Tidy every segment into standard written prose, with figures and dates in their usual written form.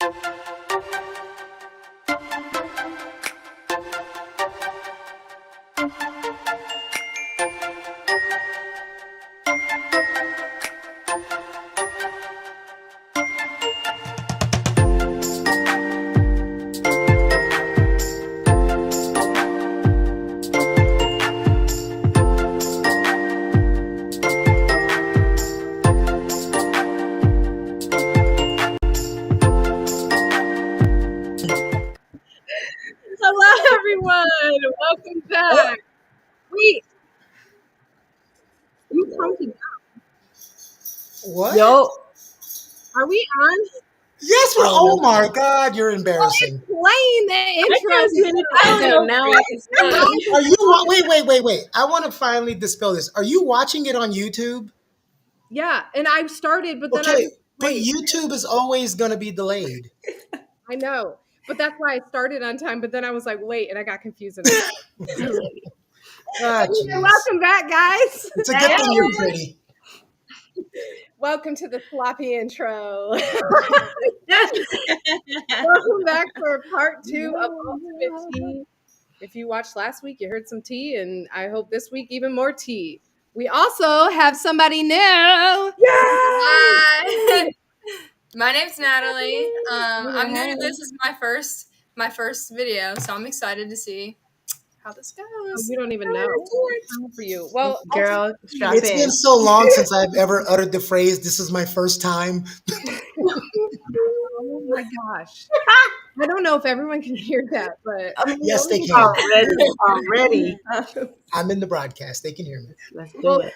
Hello, everyone. Welcome back. Wait, you counting? What? Yo, are we on? Yes, we're. Oh my God, you're embarrassing. Playing the intro. I just minutes ago. Now I can see. Are you? Wait. I want to finally dispel this. Are you watching it on YouTube? Yeah, and I started, but then Okay, but wait. YouTube is always going to be delayed. I know, but that's why I started on time. But then I was like, wait, and I got confused. Ah, jeez. Welcome back, guys. It's a good thing you're pretty. Welcome to the sloppy intro. Welcome back for part 2 of Ultimate Tea. If you watched last week, you heard some tea, and I hope this week even more tea. We also have somebody new. Hi. My name's Natalie. I'm new to this. This is my first video, so I'm excited to see how this goes. You don't even know. For you. Well, Girl, strap It's in. been so long since I've ever uttered the phrase, "This is my first time." oh my gosh. I don't know if everyone can hear that, but Yes, they can. Already. I'm in the broadcast. They can hear me. Let's do it.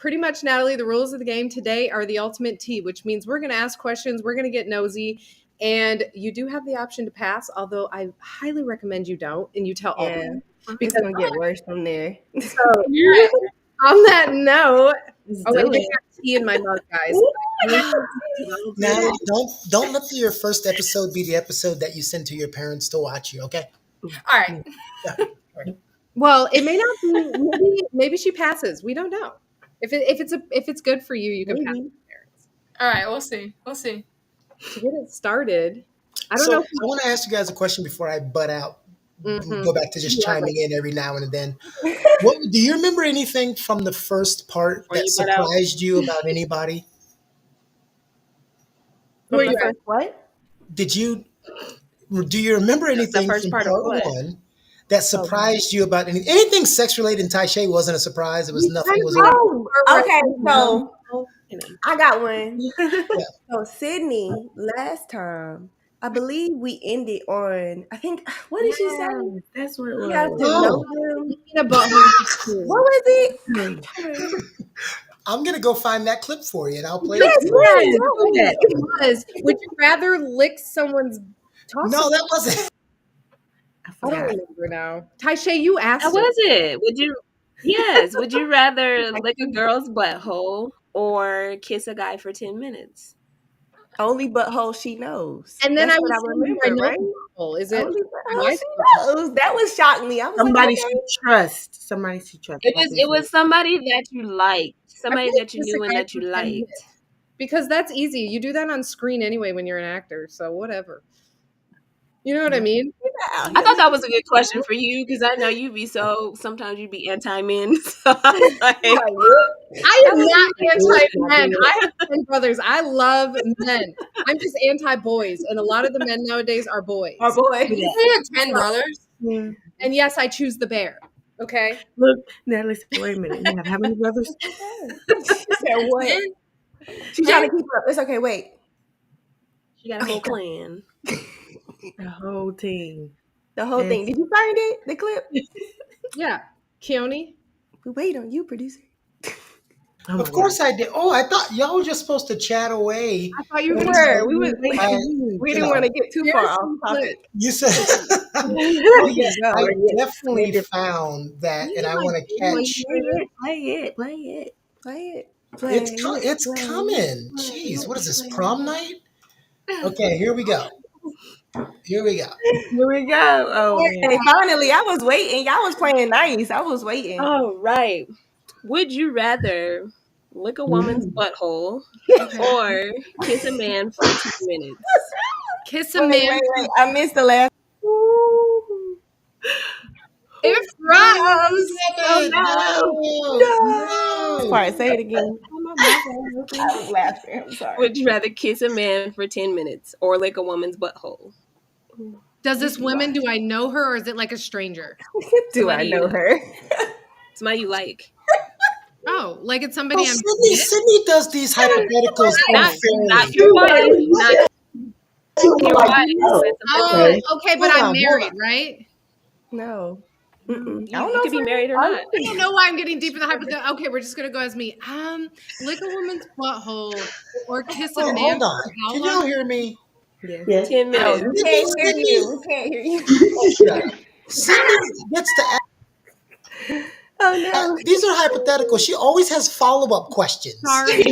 pretty much, Natalie, the rules of the game today are the ultimate tea, which means we're going to ask questions, we're going to get nosy, and you do have the option to pass, although I highly recommend you don't, and you tell all of them. It's going to get worse from there. So, on that note, I got tea in my mug, guys. Now, don't let your first episode be the episode that you send to your parents to watch you, okay? All right. Yeah. Right. Well, it may not be. Maybe she passes. We don't know. If it's good for you, you can pass your parents. All right. We'll see. We'll see. To get it started, I don't So know. I want to ask you guys a question before I butt out. Go back to just chiming in every now and then. Do you remember anything from the first part that surprised you about anybody? From the first what? Do you remember anything first from part part of what? 1 that surprised you about anything sex related? In Taisha wasn't a surprise. It was nothing. It was Okay, so I got one. So Sydney, last time, I believe we ended on, I think, what did she say? That's what it You was. have to know them. What was it? I'm gonna go find that clip for you, and I'll play Yes, it. For you. It was. Would you rather lick someone's tongue? No, that wasn't. I don't remember now. Taisha, you asked. How was it? Would you rather lick a girl's butthole or kiss a guy for 10 minutes? Only butthole she knows. And then That's I what was remember, right? Is it? Only butthole she knows. That was shocked me. I was Somebody like, she trusts. Somebody she trusts. It was somebody that you liked. Somebody I that you knew and that you liked. Because that's easy. You do that on screen anyway when you're an actor. So whatever. You know what I mean? I thought that was a good question for you because I know sometimes you be anti-men. So I am not anti-men. I have 10 brothers. I love men. I'm just anti-boys. And a lot of the men nowadays are boys. You have 10 brothers. And yes, I choose the bear. Okay? Look, Natalie, wait a minute. You have how many brothers? She said what? She's trying to keep up. It's okay, wait. she got a whole clan. The whole team. The whole thing. Did you find it? The clip? Yeah. Keone? We wait on you, producer. Of course I did. Oh, I thought y'all were just supposed to chat away. I thought you were. We didn't want to get too far off topic. You said I definitely found that, and I want to catch. Play it. It's coming. Jeez, what is this, prom night? Okay, here we go. Here we go. Oh, Hey, finally, I was waiting. Y'all was playing nice. I was waiting. All right. Would you rather lick a woman's butthole or kiss a man for 2 minutes? kiss a man. Wait. I missed the last. It froze. No. Sorry, say it again. I was laughing. I'm sorry. Would you rather kiss a man for 10 minutes or lick a woman's butthole? Does this woman, do I know her or is it like a stranger? Do I know her? Somebody you like. Oh, like it's somebody I'm Sydney does these hypotheticals unfairly. Not your wife. Not your wife. Oh, okay, but I'm married, right? No. You could be married or not. I don't know why I'm getting deep in the hypothetical. Okay, we're just gonna go as me. Lick a woman's butthole or kiss a man. Hold on. Can y'all hear me? Yeah. 10 minutes. We can't hear you. We can't hear you. Sydney gets to ask. Oh no. These are hypothetical. She always has follow-up questions. Sorry.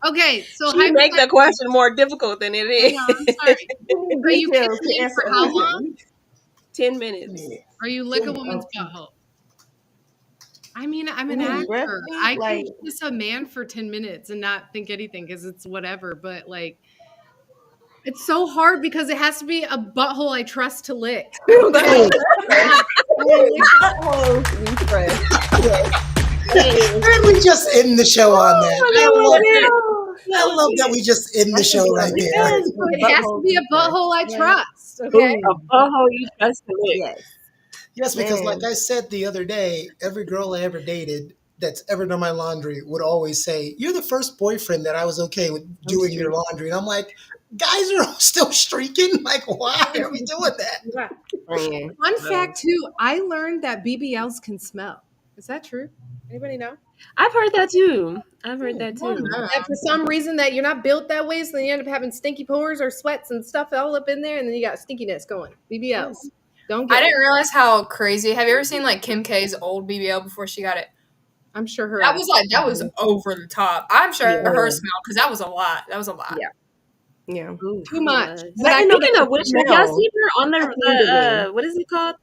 Okay, so you make the question more difficult than it is. No, I'm sorry. Are you kissing him for how long? 10 minutes. Are you lick a woman's butthole? I mean, I'm an actor. I can kiss a man for 10 minutes and not think anything because it's whatever. But like, it's so hard because it has to be a butthole I trust to lick. Okay. And we just end the show on that. I love that we just end the show right there. It has to be a butthole I trust. Okay. A butthole you trust to lick. Yes, because like I said the other day, every girl I ever dated that's ever done my laundry would always say, "You're the first boyfriend that I was okay with doing your laundry." And I'm like, guys are still streaking? Like, why are we doing that? Yeah. Fun fact, too, I learned that BBLs can smell. Is that true? Anybody know? I've heard that, too. And for some reason that you're not built that way, so then you end up having stinky pores or sweats and stuff all up in there, and then you got stinkiness going. BBLs. I didn't realize how crazy. Have you ever seen like Kim K's old BBL before she got it? I'm sure her. That was over the top. I'm sure her smell because that was a lot. Yeah. Ooh, too much. But I think of which, have y'all seen her on the what is it called?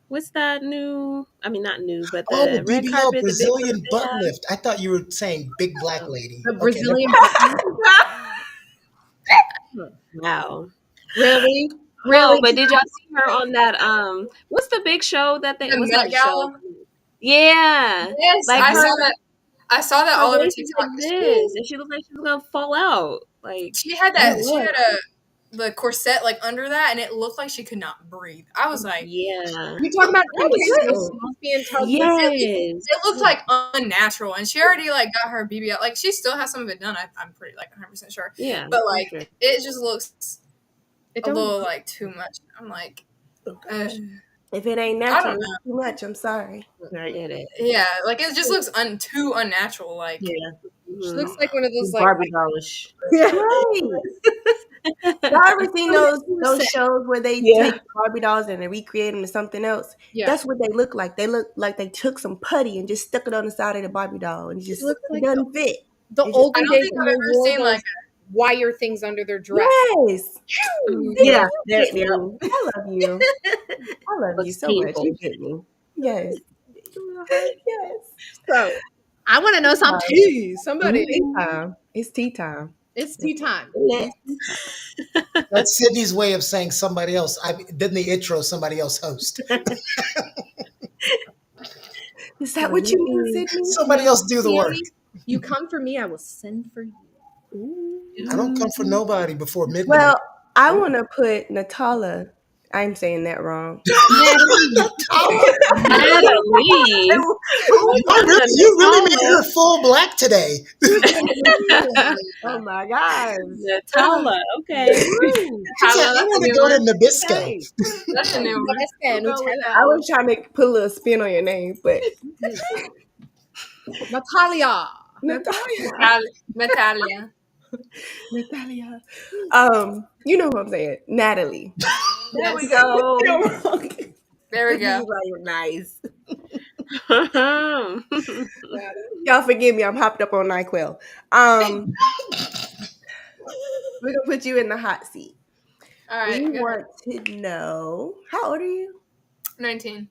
What's that new? I mean, not new, but the red BBL, carpet, Brazilian butt lift. I thought you were saying big black lady. The Brazilian butt lift. Wow. Really? Really? But did y'all see her on that? What's the big show that they? What's that show? Yeah. Yes, like I saw that all over TikTok. Like this, and she looked like she was gonna fall out. Like she had the corset like under that, and it looked like she could not breathe. I was like, yeah. You talking about being tough? Yes. It looked like unnatural, and she already like got her BBL. Like she still has some of it done. I'm pretty like 100% sure. Yeah. But like it just looks a little like too much. I'm like, if it ain't natural, too much. I'm sorry. I get it. Yeah, like it just looks too unnatural. Like she looks like one of those like Barbie dollish. Right. Y'all ever seen those shows where they take Barbie dolls and they recreate them to something else? Yeah. That's what they look like. They look like they took some putty and just stuck it on the side of the Barbie doll and it just doesn't fit. The olden days I've ever seen like wire things under their dress. Yes. Yeah. I love you. I love you so much. You get me. Yes. Yes. So I want to know some tea. Somebody. It's tea time. It's tea time. That's Sydney's way of saying somebody else. Didn't the intro somebody else host? Is that what you mean, Sydney? Somebody else do the work. You come for me, I will send for you. I don't come for nobody before midnight. Well, I want to put Natala. I'm saying that wrong. Natalie. You really made her full black today. Oh my God. Natala. Okay. I want to go to Nabisco. That's a new one. I was trying to put a little spin on your name, but Natalia. You know who I'm saying? Natalie. There we go. There we go. Nice. Y'all forgive me. I'm hopped up on NyQuil. We're gonna put you in the hot seat. All right. We want to know, how old are you? 19.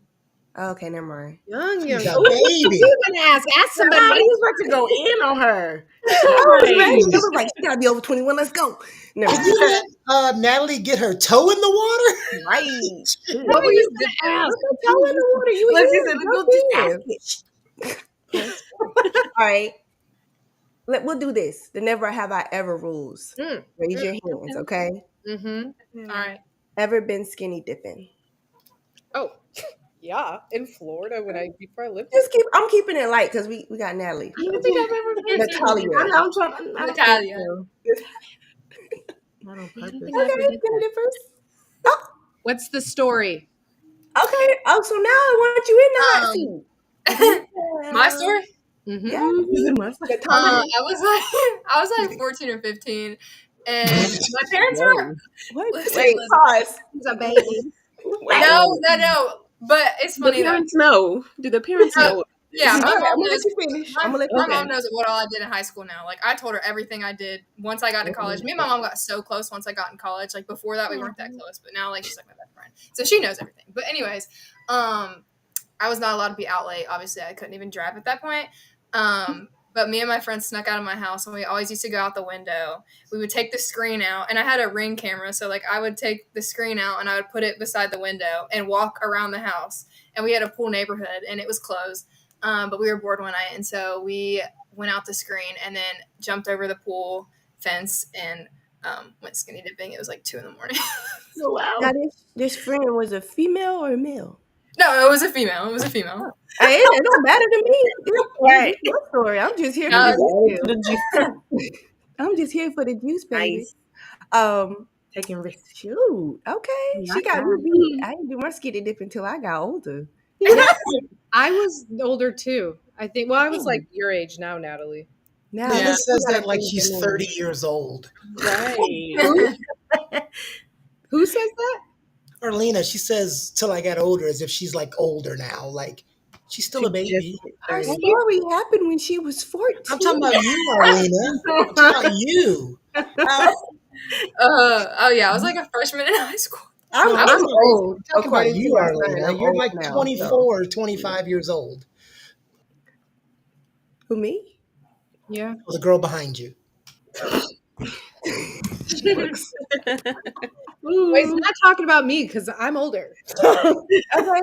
Okay, never mind. Young. Baby. You're gonna ask somebody. He's about to go in on her. was ready. I was like, she gotta be over 21. Let's go. Never. Did you let Natalie get her toe in the water? Right. What were you gonna ask? Put the toe in the water. You was all right. We'll do this. The never have I ever rules. Raise your hands, okay? Mm-hmm. All right. Ever been skinny dipping? Oh, yeah. In Florida before I lived. I'm keeping it light because we got Natalie. I don't think I've ever been Natalia. Natalia. Okay, skinny dippers. Oh. What's the story? Okay. Oh, so now I want you in the hot seat. My story? Mm-hmm. Yeah. I was like 14 or 15, and my parents were. Wait, pause. He's a baby. No. But it's funny. The parents know. Do the parents know? Yeah, my mom knows. My mom knows what all I did in high school now. Like, I told her everything I did once I got to college. Me and my mom got so close once I got in college. Like, before that, we weren't that close. But now, like, she's like my best friend. So she knows everything. But anyways, I was not allowed to be out late. Obviously, I couldn't even drive at that point. But me and my friends snuck out of my house, and we always used to go out the window. We would take the screen out, and I had a Ring camera. So, like, I would take the screen out, and I would put it beside the window and walk around the house. And we had a pool neighborhood, and it was closed. But we were bored one night, and so we went out the screen and then jumped over the pool fence and went skinny dipping. It was like 2 a.m. Oh, wow. Now, this friend was a female or a male? No, it was a female. Hey, it don't matter to me. Right. Your story. I'm just here for the juice. I'm just here for the juice, baby. Nice. Taking risks. Shoot. Okay. She got me beat. I didn't do my skinny dip until I got older. I was older too. I think. Well, I was like your age now, Natalie. Now this says that like she's 30 years old. Right. Who says that? Arlena. She says till I got older, as if she's like older now. Like she's still a baby. Our story happened when she was 14. I'm talking about you, Arlena. I'm talking about you. Yeah, I was like a freshman in high school. I'm old. I'm talking about you, Arlena. You're like 24, 25 years old. Who, me? Yeah. Well, the girl behind you. Well, he's not talking about me because I'm older. Okay.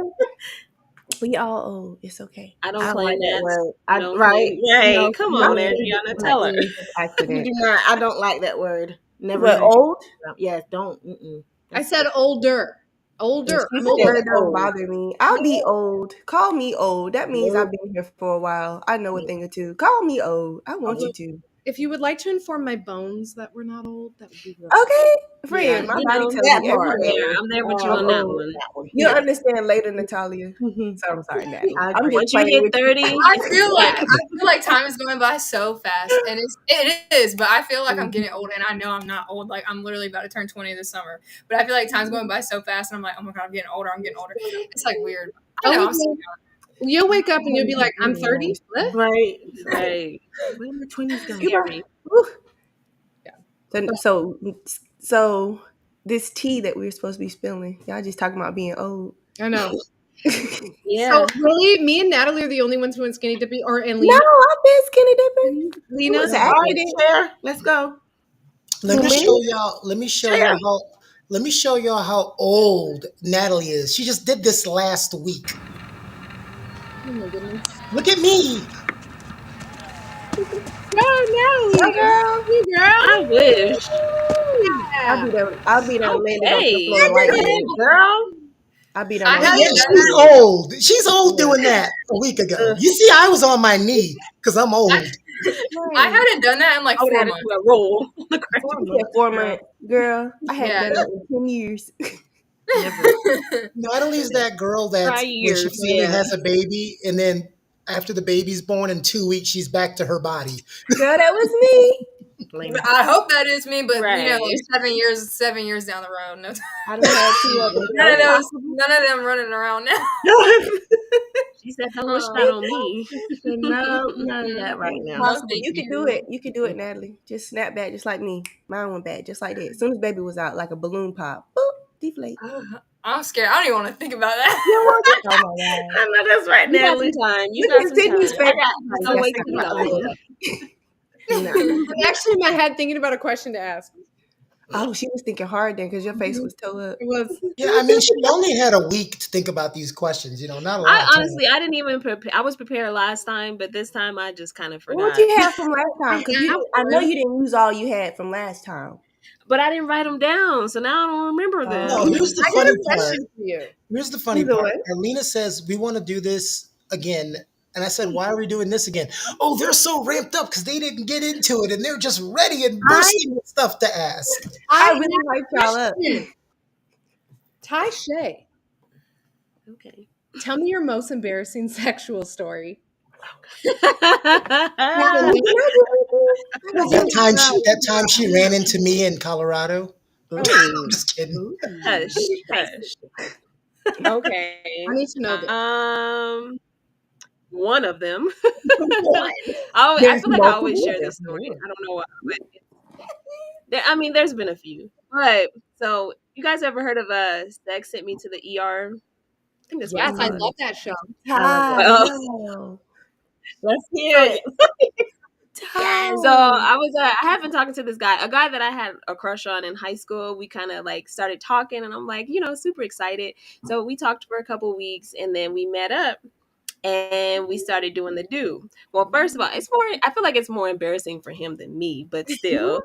We all old. It's okay. I don't play that word. Right. No, come on, Adriana. Tell her. You do not. I don't like that word. Never. What, old? Yes, don't. I said older. Older. Older don't bother me. I'll be old. Call me old. That means I've been here for a while. I know a thing or two. Call me old. I want you to. If you would like to inform my bones that we're not old, that would be great. Okay, friend. My body tells me every day. I'm there with you on that one. You'll understand later, Natalia. So I'm sorry, Natalie. Once you hit 30, I feel like time is going by so fast, and it is. But I feel like I'm getting old, and I know I'm not old. Like, I'm literally about to turn 20 this summer. But I feel like time's going by so fast, and I'm like, oh my god, I'm getting older. It's like weird. I know, I'm so young. You'll wake up and you'll be like, I'm 30. What? Right. When the 20s going? Yeah. So this tea that we were supposed to be spilling, y'all just talking about being old. I know. Yeah. So really, me and Natalie are the only ones who went skinny dipping, and Lena. No, I've been skinny dipping. Lena's Let's go. Let me show y'all how old Natalie is. She just did this last week. Oh my goodness. Look at me. No, girl. I wish. I'll be there landing on the floor right there. Girl. I'll be there. She's old. She's old doing that a week ago. You see, I was on my knee because I'm old. I hadn't done that in like 4 months. Roll. 4 months. Girl, I hadn't done it in 10 years. Natalie's that girl that when she finally has a baby, and then after the baby's born in 2 weeks, she's back to her body. Girl, that was me. I hope that is me, but like 7 years down the road. No, I don't have 2 of them. None of them running around now. She said, "Don't wish that on me." No, none of that right now. You can do it. You can do it, Natalie. Just snap back, just like me. Mine went back, just like that. As soon as baby was out, like a balloon pop. Boop, deflate. I'm scared. I don't even want to think about that. Oh my god! I know that's right, Natalie. You got some time. I got. No. I'm actually in my head thinking about a question to ask. Oh, she was thinking hard then because your face was toe up. It was. Yeah, I mean, she only had a week to think about these questions. Not a lot. Honestly, I didn't even prepare. I was prepared last time, but this time I just kind of forgot. What you have from last time? Because I know you didn't use all you had from last time. But I didn't write them down, so now I don't remember them. No, here's the funny part. For you. Here's the funny part. Arlena says, we want to do this again. And I said, why are we doing this again? Oh, they're so ramped up because they didn't get into it and they're just ready and bursting with stuff to ask. I really like y'all up. Ty Shay. Okay. Tell me your most embarrassing sexual story. That time she ran into me in Colorado. I'm just kidding. Hush. Okay. I need to know this. One of them. I feel like I always share this story. I don't know why, but there's been a few. But so, you guys ever heard of Sex Sent Me to the ER? I think that's yes, I love that show. Let's hear it. So I have been talking to this guy, a guy that I had a crush on in high school. We kind of like started talking, and I'm like, super excited. So we talked for a couple weeks, and then we met up. And we started doing the do. Well, first of all, I feel like it's more embarrassing for him than me, but still.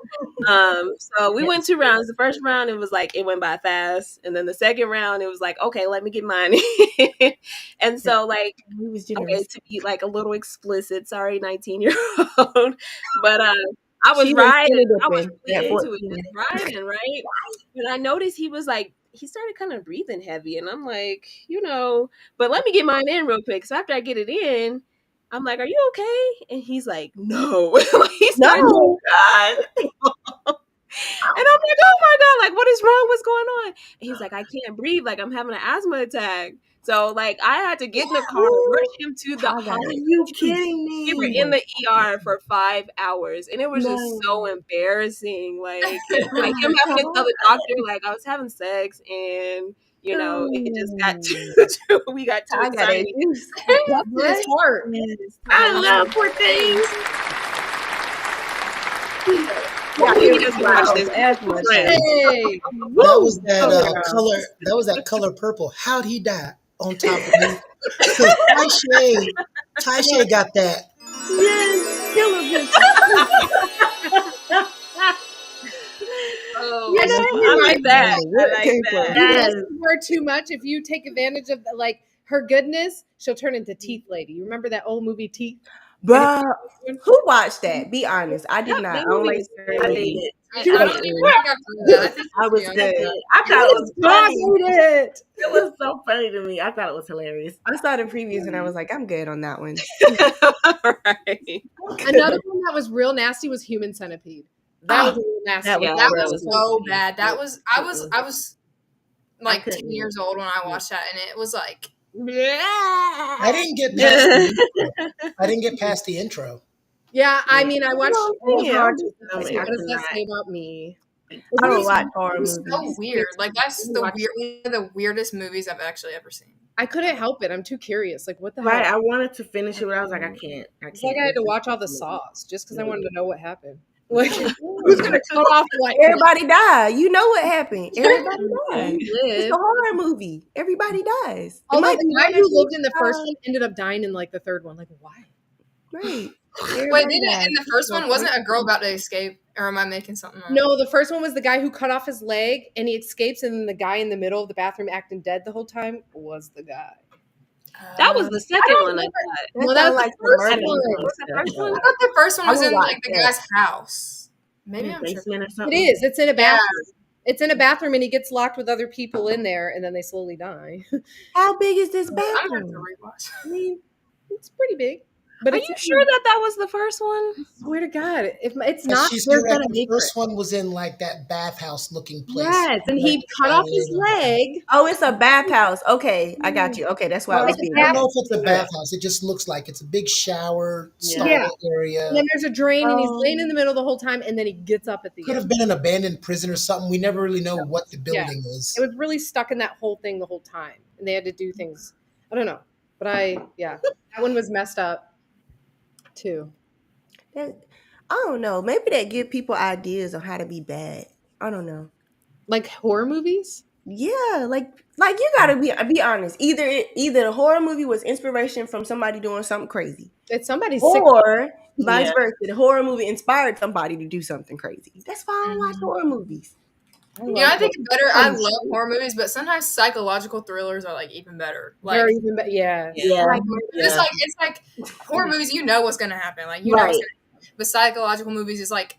So we went 2 rounds. The first round, it was like, it went by fast. And then the second round, it was like, okay, let me get mine. And so like, okay, to be like a little explicit, sorry, 19-year-old. But I was riding. I was really into it, riding, right? And I noticed he started kind of breathing heavy, and I'm like, but let me get mine in real quick. So after I get it in, I'm like, are you okay? And he's like, no. He started to cry. And I'm like, oh my God, like, what is wrong? What's going on? And he's like, I can't breathe. Like, I'm having an asthma attack. So, like, I had to get in the car, rush him to the hospital. Are you kidding me? We were in the ER for 5 hours, and it was just so embarrassing. Like him having to tell the doctor, like, I was having sex, and it just got we got too excited. Bless heart. I love poor things. That was that color purple. How'd he die? On top of me. Ty Shay got that. Yes, kill him. I like that. Yes. Her too much. If you take advantage of her goodness, she'll turn into Teeth Lady. You remember that old movie Teeth? Bruh, who watched that? Be honest. I did not. I don't like I did. I don't even think I've seen that. I was good. I thought it was funny. It. It was so funny to me. I thought it was hilarious. I saw the previews and I was like, I'm good on that one. Right. Another one that was real nasty was Human Centipede. That was real nasty. That was so bad. That was I was like 10 years old when I watched that, and it was like I didn't get past the intro. Yeah, I mean, I watched. What does that say about me? I don't like horror movies. So weird. Like that's one of the weirdest movies I've actually ever seen. I couldn't help it. I'm too curious. Like, what the Right, hell? I wanted to finish it, but I was like, I can't. It's like I had to watch all the Saws just because I wanted to know what happened. Like, who's gonna cut off? Like, everybody died. You know what happened. Everybody died. It's It's a horror movie. Everybody dies. Although the guy who lived in the first one ended up dying in like the third one. Like, why? Right. Wait, in the first one, wasn't a girl about to escape? Or am I making something up? No, the first one was the guy who cut off his leg and he escapes, and then the guy in the middle of the bathroom acting dead the whole time was the guy. That was the second one. Well, that was like the first the one. I thought the first one was in like the guy's house. Maybe I'm basement or It something. is. It's in a bathroom. It's in a bathroom, and he gets locked with other people in there, and then they slowly die. How big is this I'm gonna have to bathroom? rewatch. I mean, it's pretty big. But Are you sure that was the first one? I swear to God, if it's And not, she's they're correct. gonna The make first it. one was in like that bathhouse looking place. Yes, and he cut off his leg. Oh, it's a bathhouse. Okay, I got you. Okay, that's why I was being. I don't know if it's a bathhouse. It just looks like it's a big shower stall area. And then there's a drain, and he's laying in the middle the whole time, and then he gets up at the Could end. have been an abandoned prison or something. We never really know what the building is. It was really stuck in that whole thing the whole time, and they had to do things. I don't know, but that one was messed up too. I don't know. Maybe that give people ideas on how to be bad. I don't know. Like horror movies? Yeah, like you gotta be honest. Either the horror movie was inspiration from somebody doing something crazy, It's somebody's sick. or vice versa. The horror movie inspired somebody to do something crazy. That's why I don't watch horror movies. I think it's better. I love horror movies, but sometimes psychological thrillers are like even better. Like, they're even better. Yeah. Like, it's like horror movies. You know what's gonna happen. Like you know what's gonna happen. But psychological movies is like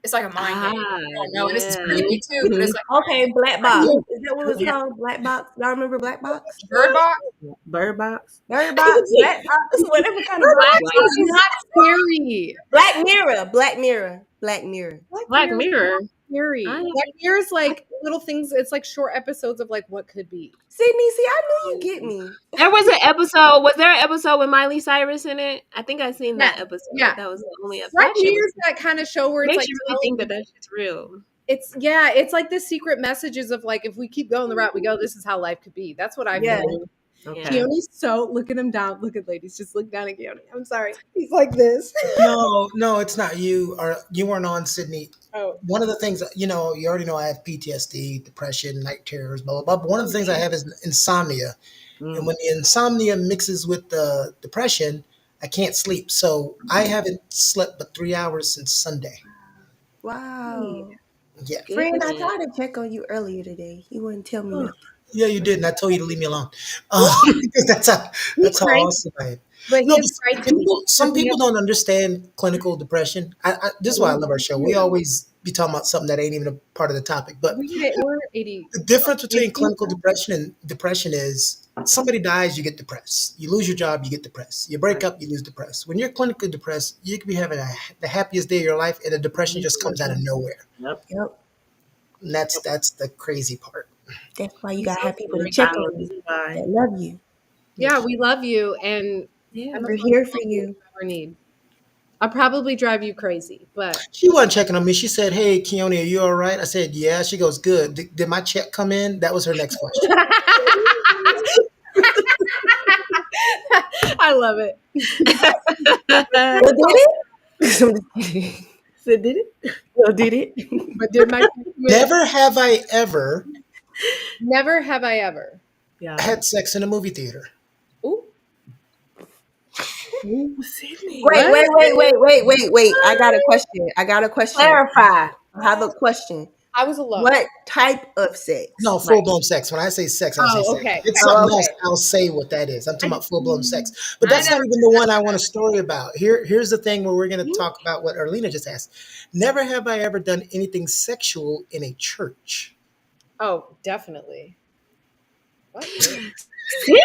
it's like a mind game. I don't know, and it's creepy too. But it's like okay, Black Box. Is that what it's called? Black Box. Y'all remember Black Box? Bird Box. Bird Box. Bird Box. Black Box. Whatever kind of Black Box is not scary. Black Mirror. Black Mirror. Black Mirror. Black Mirror. Scary. Black Mirror is like little things. It's like short episodes of like what could be. Sydney, see, I knew you get me. There was an episode. Was there an episode with Miley Cyrus in it? I think I seen that episode. Yeah, that was the only episode. Black Mirror is that kind of show where it's makes like you really think that shit's real. It's like the secret messages of like if we keep going the route we go, this is how life could be. That's what I feel. Okay. Keone's so look at him down. Look at ladies, just look down at Keone. I'm sorry, he's like this. No, it's not you. Or you weren't on, Sydney. Oh, one of the things you already know I have PTSD, depression, night terrors, blah blah blah. But one of the things I have is insomnia, and when the insomnia mixes with the depression, I can't sleep. So I haven't slept but 3 hours since Sunday. Wow. Yeah, friend, I tried to check on you earlier today. You wouldn't tell me nothing. Yeah, you did, and I told you to leave me alone. Because that's how awesome I am. But no, some people don't understand clinical depression. This is why I love our show. We always be talking about something that ain't even a part of the topic. But the difference between clinical depression and depression is somebody dies, you get depressed. You lose your job, you get depressed. You break up, you lose depressed. When you're clinically depressed, you could be having the happiest day of your life, and the depression just comes out of nowhere. Yep. And that's the crazy part. That's why you gotta have people to check on you. That love you. Yeah, we love you, and we're here for you. Ever need. I'll probably drive you crazy, but she wasn't checking on me. She said, "Hey, Keone, are you all right?" I said, "Yeah." She goes, "Good." Did my check come in? That was her next question. I love it. Well, did it? So did it? Well, did it? But did my Never have I ever had sex in a movie theater. Ooh. Wait. I got a question. Clarify. I have a question. I was alone. What type of sex? No, full-blown sex. When I say sex, I say okay. sex. It's something else. I'll say what that is. I'm talking about full-blown sex. But that's not even the one I want a story about. Here's the thing where we're going to talk about what Erlina just asked. Never have I ever done anything sexual in a church. Oh, definitely. What? Sydney.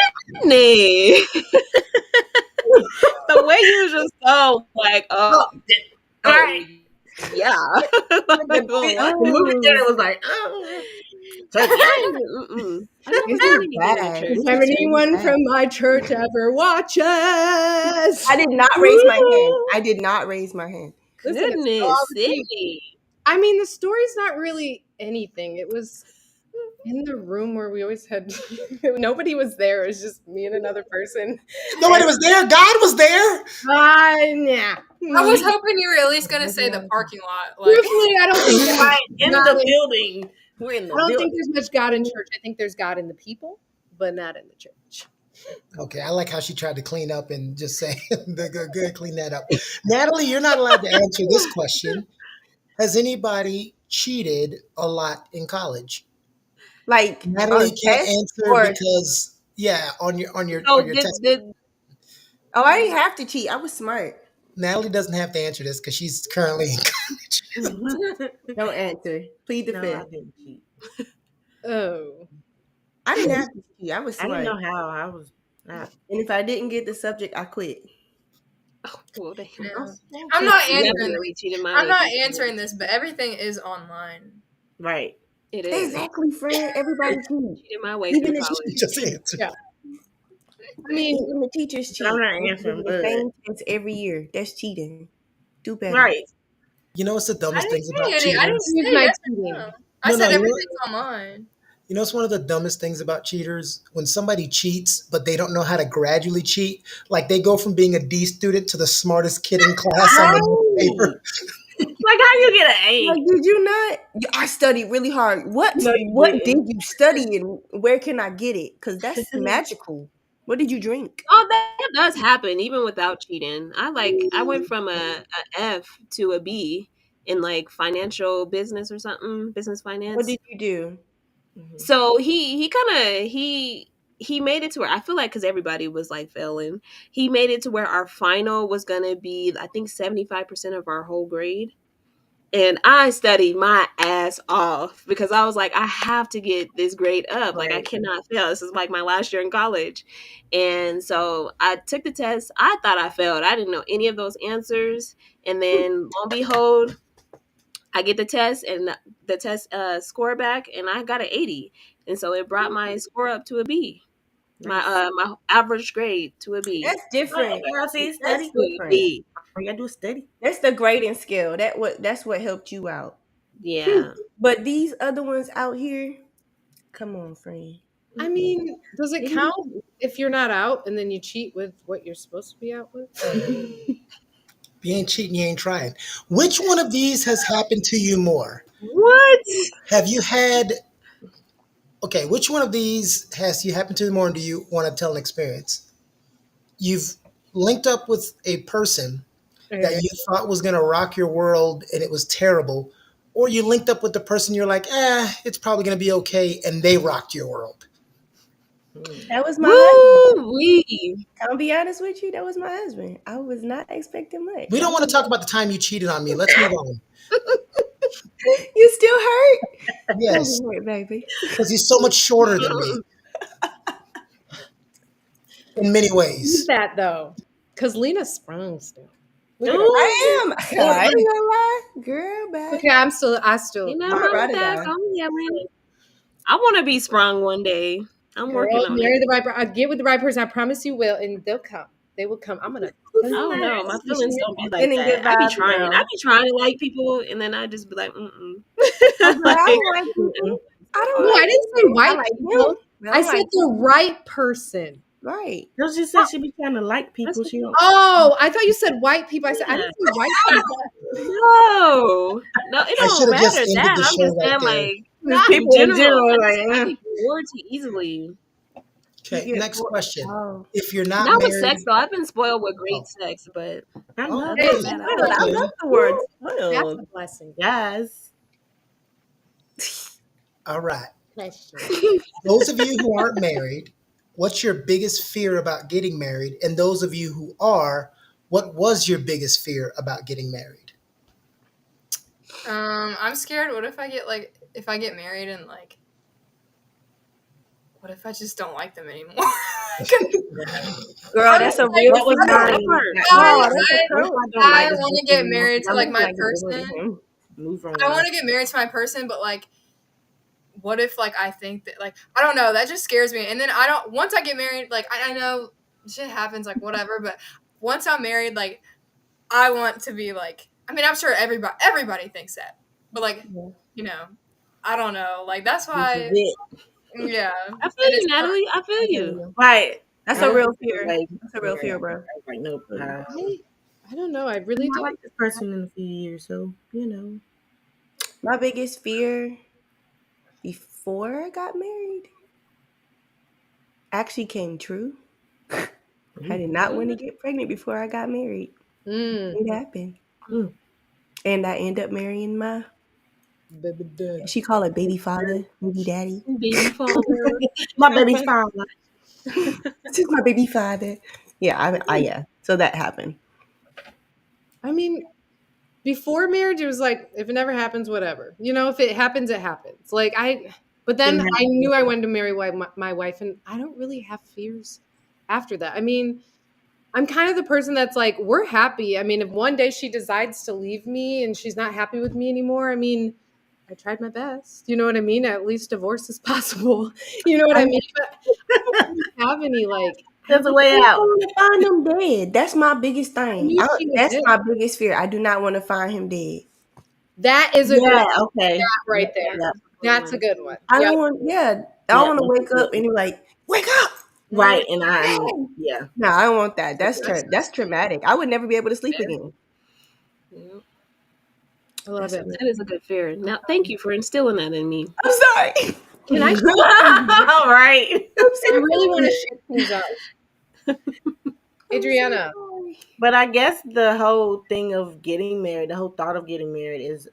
The way you was just so like, yeah. The movie theater was like, If anyone from my church ever watches, I did not raise my hand. Goodness, Sydney. I mean, the story's not really anything. It was in the room where we always had nobody was there. It was just me and another person. Nobody was there. God was there. Yeah. I was hoping you were at least going to say the parking lot. Like, truthfully, I don't think in the building. We're in the I don't think there's much God in church. I think there's God in the people, but not in the church. Okay, I like how she tried to clean up and just say, good, clean that up. Natalie, you're not allowed to answer this question. Has anybody cheated a lot in college? Like Natalie can't answer because on your test. I didn't have to cheat. I was smart. Natalie doesn't have to answer this because she's currently in college. Don't answer. Plead the fifth. I didn't cheat. Oh. I didn't have to cheat. I was smart. I didn't know how. I was not. And if I didn't get the subject, I quit. I'm not answering this, but everything is online. Right. It is. Exactly, friend. Everybody cheats. Cheated my way through college. Just answer. Yeah. I mean, even the teachers cheat. I'm not answering the same test every year. That's cheating. Do better. Right. You know what's the dumbest things about cheating? I didn't say cheating. I said everything's online. You know, it's one of the dumbest things about cheaters when somebody cheats, but they don't know how to gradually cheat. Like they go from being a D student to the smartest kid in class on the paper. Like how you get an A? Like, did you not? I studied really hard. What? No, you What didn't. did you study and where can I get it? Because that's magical. What did you drink? Oh, that does happen even without cheating. I went from a F to a B in like financial business or something, business finance. What did you do? So he made it to where I feel like because everybody was like failing, he made it to where our final was gonna be I think 75% of our whole grade. And I studied my ass off because I was like, I have to get this grade up. Like, I cannot fail. This is like my last year in college. And so I took the test. I thought I failed. I didn't know any of those answers. And then, lo and behold, I get the test and the test score back, and I got an 80. And so it brought my score up to a B. My my average grade to a B. That's different. That's different. You gotta do a study. That's the grading skill. That's what helped you out. Yeah. But these other ones out here, come on, friend. I mean, does it count if you're not out and then you cheat with what you're supposed to be out with? If you ain't cheating, you ain't trying. Which one of these has happened to you more? What? Have you had... Okay, which one of these has you happened to you more, and do you want to tell an experience? You've linked up with a person that you thought was going to rock your world and it was terrible, or you linked up with the person you're like, it's probably going to be okay, and they rocked your world. That was my husband. Woo-wee. I'll be honest with you, that was my husband. I was not expecting much. We don't want to talk about the time you cheated on me. Let's move on. You still hurt? Yes, hurt, baby. because he's so much shorter than me. In many ways. That though, because Lena's sprung still. I am. I ain't gonna lie, girl. Back. Okay, I still. You know, I'm back. I want to be sprung one day. I'm working on marry it. the right. I get with the right person. I promise you will, and they'll come. They will come. I'm gonna. I don't know. My feelings don't be like that. I be trying. I be trying to like people, and then I just be like, I don't like people. I didn't say white people. I said the right person. Right. No, she said she be trying to like people. She don't. Oh, I thought you said white people. I said I didn't say white people. No, it don't matter that. I'm just saying like people in general, like bored too easily. Okay, next question. Oh. If you're not with married, sex though, I've been spoiled with great sex, but I love I love the word That's spoiled. a blessing. Yes. All right. Those of you who aren't married, what's your biggest fear about getting married? And those of you who are, what was your biggest fear about getting married? I'm scared. What if I get married and what if I just don't like them anymore? Girl, that's a real I want to get married to my person. I want to get married to my person, but what if I think that I don't know, that just scares me. And then once I get married, I know shit happens, whatever, but once I'm married, I want to be I'm sure everybody thinks that, but I don't know, that's why. Yeah, I feel you, Natalie. I feel you. Right. That's a real fear. That's a real fear, bro. Like, nope. I don't know. I really do like this person in a few years, so My biggest fear before I got married actually came true. I did not want to get pregnant before I got married. It happened. And I ended up marrying my baby daddy. She called it baby father, baby daddy. Baby father. My baby father. This is my baby father. Yeah, yeah. So that happened. I mean, before marriage, it was if it never happens, whatever. If it happens, it happens. But then I knew I wanted to marry my wife, and I don't really have fears after that. I mean, I'm kind of the person that's we're happy. I mean, if one day she decides to leave me and she's not happy with me anymore, I mean, I tried my best. You know what I mean? At least divorce is possible. You know what I mean? But I don't really have any There's a way out. I want to find him dead. That's my biggest thing. That's my biggest fear. I do not want to find him dead. That is a good okay right there. Yeah. That's a good one. I don't want. Yeah, I don't want to wake up and be like, wake up. Right, and I'm No, I don't want that. That's traumatic. I would never be able to sleep again. Yeah. I love it. That is a good fear. Now, thank you for instilling that in me. I'm sorry. Can I? all right. I really want to shake things up. Adriana. But I guess the whole thing of getting married, the whole thought of getting married is,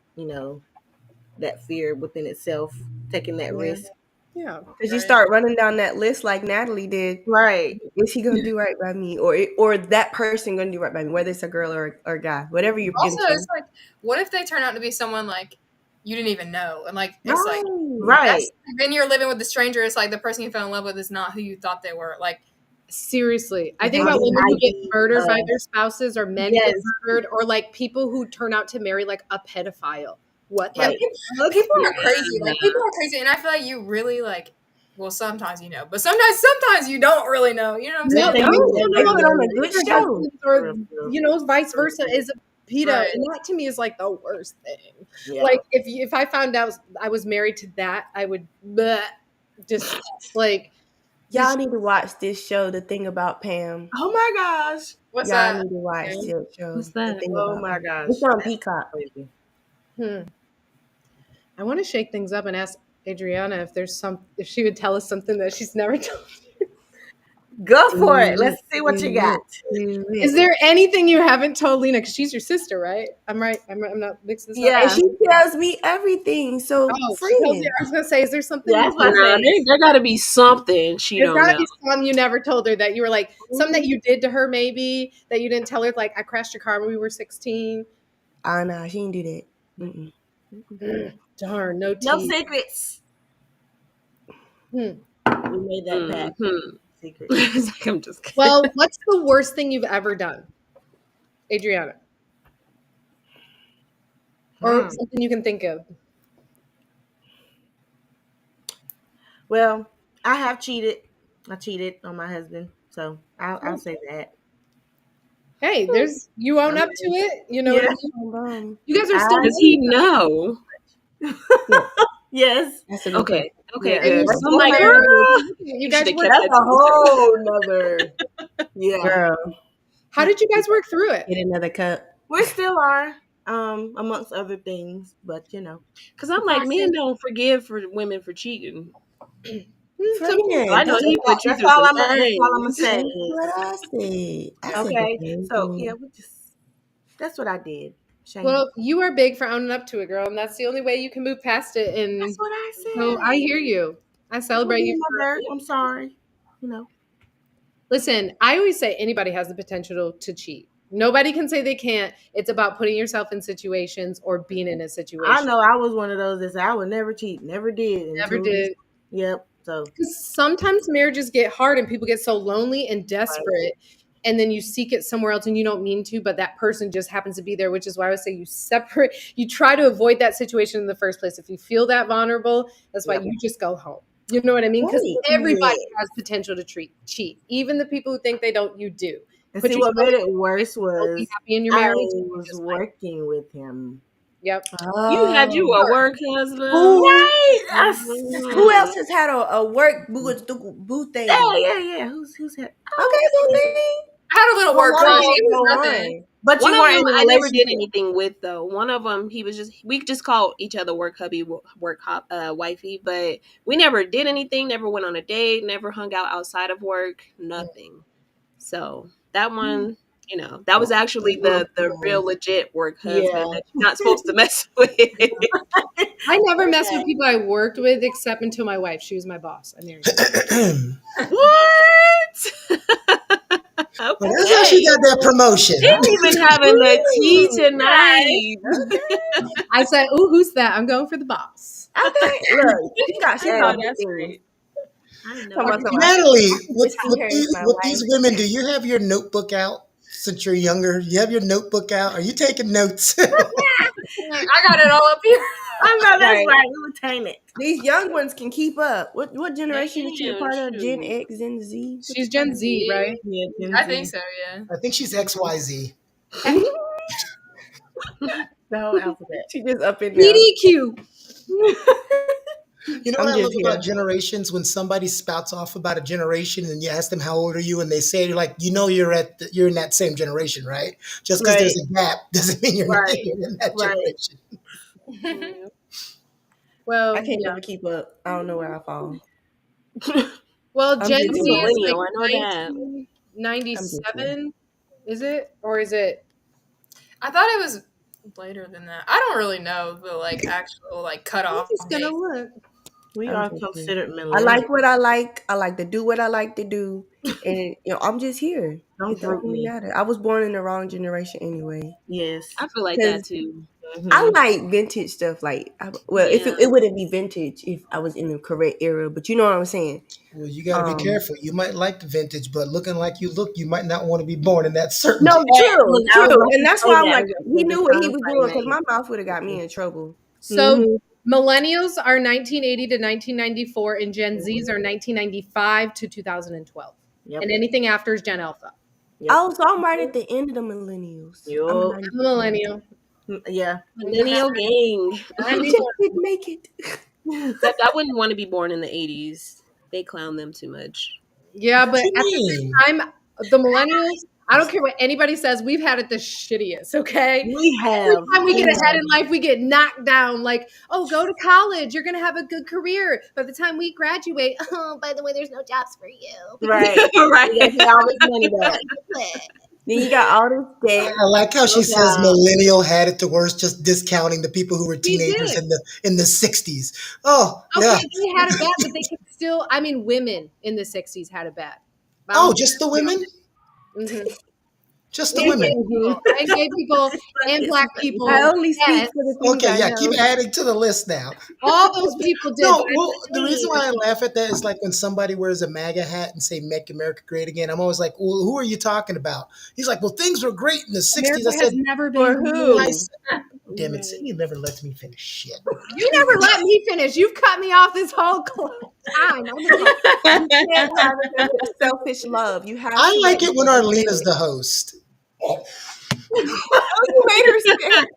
that fear within itself, taking that risk. Yeah. Because you start running down that list like Natalie did. Right. Is he going to do right by me? Or that person going to do right by me, whether it's a girl or a guy, whatever you're Also, into. it's like, what if they turn out to be someone like you didn't even know? And like, it's like, right. Then you're living with the stranger. It's like the person you fell in love with is not who you thought they were. Like, seriously, I think about women who get murdered by their spouses, or men get murdered, or like people who turn out to marry like a pedophile. What? Yeah, people are crazy. Like, people are crazy, and I feel like you really like. Well, sometimes you know, but sometimes you don't really know. You know what I'm saying? They put on a good show, or vice versa is a pedo, and that to me is like the worst thing. Yeah. Like if I found out I was married to that, I would just like. Y'all need to watch this show, The Thing About Pam. Oh my gosh. What's that? Y'all need to watch that show. What's that? Oh my gosh. It's on Peacock. I want to shake things up and ask Adriana if she would tell us something that she's never told you. Go for it. Let's see what you got. Is there anything you haven't told Lena? Because she's your sister, right? I'm right. I'm not mixing this up. Yeah, and she tells me everything. So, I was gonna say, is there something? There got to be something she don't know. There's got to be something you never told her that you were like something that you did to her, maybe that you didn't tell her. Like I crashed your car when we were 16. No, she didn't do that. Darn, no secrets. We made that pact. Like, I'm just kidding. Well, what's the worst thing you've ever done, Adriana? Or something you can think of? Well, I have cheated. I cheated on my husband, so I'll say that. Hey, you own up to it. You know what I mean? You guys are still. Does he know? Yes. Okay. Yeah. I'm like, girl, you guys that's a whole nother. Yeah. Girl. How did you guys work through it? Get another cup. We still are, amongst other things, but because I'm like, men don't forgive for women for cheating. I know he put you through some things. That's all I'm gonna say. What I said. Okay, so yeah, that's what I did. Shame. Well, you are big for owning up to it, girl, and that's the only way you can move past it. And that's what I said. So I hear you. I celebrate you. I'm sorry. Listen, I always say anybody has the potential to cheat. Nobody can say they can't. It's about putting yourself in situations or being in a situation. I know I was one of those that said I would never cheat. Never did. Never did. Yep. So because sometimes marriages get hard and people get so lonely and desperate. Right. And then you seek it somewhere else and you don't mean to, but that person just happens to be there, which is why I would say you try to avoid that situation in the first place. If you feel that vulnerable, that's why you just go home. You know what I mean? Because everybody has potential to cheat. Even the people who think they don't, you do. And see, what made it worse was happy in your marriage. I was working with him. Yep. You had a work husband. Right. Who else has had a work boo thing? Yeah. Who's had? Okay, boo thing. I had a little work nothing. But one of them I never did anything with though. One of them we just called each other work hubby, work wifey, but we never did anything, never went on a date, never hung out outside of work, nothing. So that one, that was actually the real legit work husband that you're not supposed to mess with. I never messed with people I worked with except until my wife. She was my boss. I married her. What? Okay. Well, that's how she got that promotion. Didn't even having the tea tonight. I said, "Ooh, who's that? I'm going for the boss." Okay, look, she got that great. Natalie, with these women, do you have your notebook out since you're younger? You have your notebook out? Are you taking notes? I got it all up here. I know that's right. We retain it. These young ones can keep up. What generation is she a part of? Gen X, Gen Z? She's Gen Z, right? Yeah, Gen Z. I think so, yeah. I think she's XYZ. The whole alphabet. She just up in there. PDQ. You know what I love about generations? When somebody spouts off about a generation and you ask them how old are you, and they say like, you're in that same generation, right? Just because there's a gap doesn't mean you're not in that generation. Well, I can't never keep up. I don't know where I fall. Well, Gen Z is like I know that. 1997. Is it? Or is it? I thought it was later than that. I don't really know the like actual like cutoff. I'm just gonna look. We are considered millennials. I like what I like. I like to do what I like to do, and I'm just here. Don't group me. I was born in the wrong generation anyway. Yes, I feel like that too. Mm-hmm. I like vintage stuff. If it wouldn't be vintage if I was in the correct era, but you know what I'm saying. Well, you got to be careful. You might like the vintage, but looking like you look, you might not want to be born in that certain. No, true, and that's why I'm like, he knew what he was doing because my mouth would have got me in trouble. So millennials are 1980 to 1994, and Gen Zs are 1995 to 2012, and anything after is Gen Alpha. Oh, so I'm right at the end of the millennials. I'm a millennial. Yeah, millennial gang. I just didn't make it. Except I wouldn't want to be born in the 80s. They clown them too much. Yeah, but at the same time, the millennials, I don't care what anybody says, we've had it the shittiest, okay? We have. Every time we get ahead in life, we get knocked down. Like, oh, go to college. You're going to have a good career. By the time we graduate, oh, by the way, there's no jobs for you. Right. Right. You get all this money back. Then you got all this debt. I like how she says millennial had it the worst, just discounting the people who were teenagers in the 60s. Oh, okay, yeah. they had it bad, but they could still. I mean, women in the 60s had it bad. Just the women? Mm-hmm. Just the women. And gay people and black people. I only speak for the things I know. Keep adding to the list now. All those people did. No, well, the reason why I laugh at that is like when somebody wears a MAGA hat and say "Make America Great Again." I'm always like, well, who are you talking about? He's like, well, things were great in the 60s. America I said, has never been who? Damn it, you never let me finish shit. You never let me finish. You've cut me off this whole time. You can't have a selfish love. You have. I like it when Arlena's the host. You made her scared.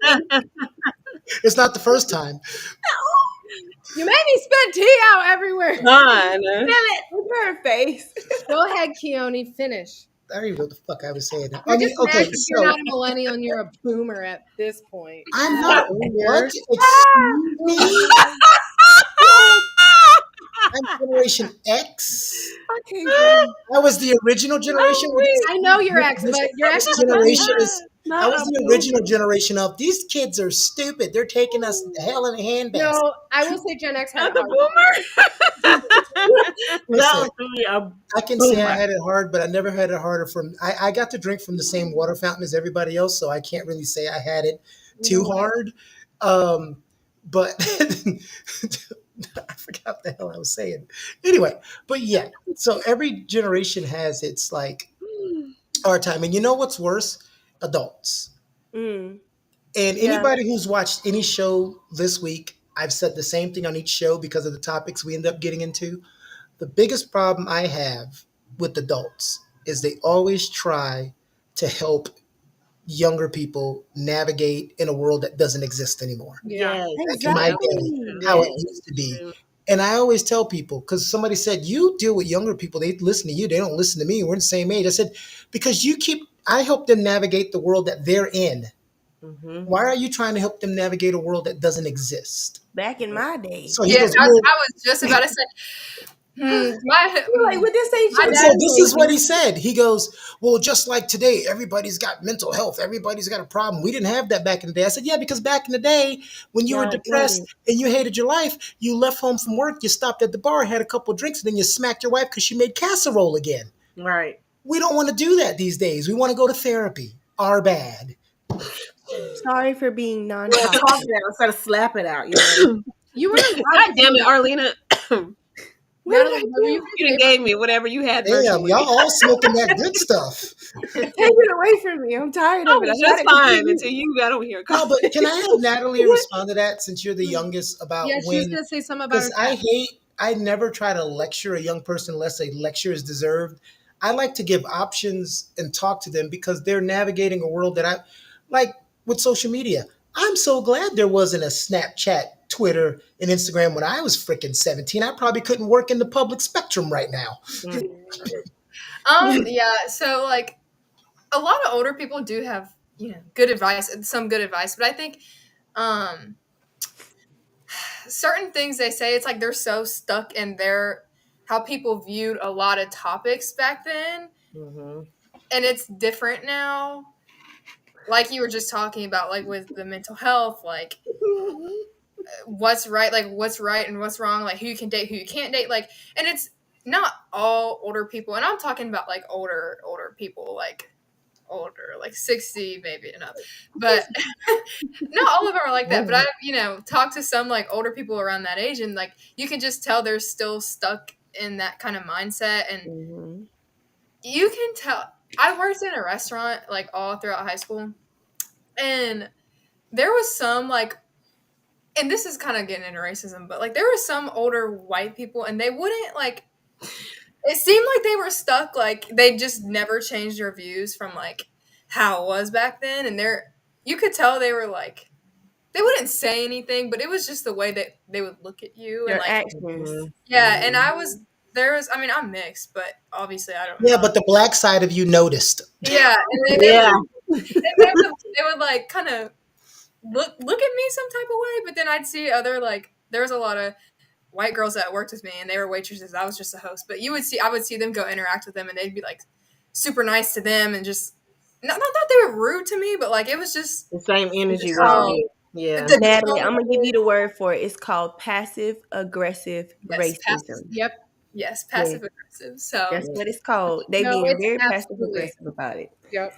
It's not the first time. You made me spit tea out everywhere. Fine. Look at her face. Go ahead, Keone, finish. I don't even know what the fuck I was saying. You're not a millennial and you're a boomer at this point. I'm not a boomer. I'm Generation X. I was the original generation. I know your ex, but your ex generation is. I was the original generation of these kids are stupid. They're taking us to hell in a handbasket. No, I will say Gen X had a boomer. Listen, I can say I had it hard, but I never had it harder from. I got to drink from the same water fountain as everybody else, so I can't really say I had it too hard. But I forgot what the hell I was saying. Anyway, but yeah, so every generation has its like hard time. And you know what's worse? Adults. And anybody who's watched any show this week, I've said the same thing on each show because of the topics we end up getting into. The biggest problem I have with adults is they always try to help younger people navigate in a world that doesn't exist anymore. Yeah, exactly. How it used to be. And I always tell people, because somebody said, you deal with younger people, they listen to you, they don't listen to me, we're the same age. I said, because I help them navigate the world that they're in. Mm-hmm. Why are you trying to help them navigate a world that doesn't exist? Back in my day. So I was just about to say, like, with this ain't so this is what he said. He goes, well, just like today, everybody's got mental health. Everybody's got a problem. We didn't have that back in the day. I said, yeah, because back in the day, when you were depressed and you hated your life, you left home from work, you stopped at the bar, had a couple of drinks, and then you smacked your wife because she made casserole again. Right. We don't want to do that these days. We want to go to therapy. Our bad. Sorry for being non-toxic. Talk it out instead of slap it out. You know? You were God damn it, Arlena. You done gave me whatever you had. Damn, y'all all smoking that good stuff. Take it away from me. I'm tired of it. That's fine until you got over here. No, but can I have Natalie respond to that since you're the youngest about when? Yeah, she's going to say something about it. I never try to lecture a young person unless a lecture is deserved. I like to give options and talk to them because they're navigating a world that like with social media. I'm so glad there wasn't a Snapchat, Twitter, and Instagram when I was freaking 17. I probably couldn't work in the public spectrum right now. Yeah. So like, a lot of older people do have good advice, some good advice, but I think certain things they say, it's like they're so stuck in their how people viewed a lot of topics back then, and it's different now. Like you were just talking about, like with the mental health, like what's right and what's wrong, like who you can date, who you can't date, like, and it's not all older people, and I'm talking about like older people, like older, like 60 maybe and up, but not all of them are like that. But I've talked to some like older people around that age, and like you can just tell they're still stuck in that kind of mindset, and you can tell. I worked in a restaurant like all throughout high school, and there was some like, and this is kind of getting into racism, but like there were some older white people, and they wouldn't like, it seemed like they were stuck, like they just never changed their views from like how it was back then, and you could tell they were like, they wouldn't say anything, but it was just the way that they would look at you and like actions. Yeah, and I'm mixed, but obviously I don't know. Yeah, but the black side of you noticed. Yeah, and they would like kind of look at me some type of way, but then I'd see other, like, there was a lot of white girls that worked with me, and they were waitresses. I was just a host, but I would see them go interact with them, and they'd be like super nice to them, and just not that they were rude to me, but like it was just the same energy. Yeah, Natalie, I'm gonna give you the word for it. It's called passive aggressive racism. Yes, passive aggressive. So that's what it's called. They being very passive aggressive about it. Yep.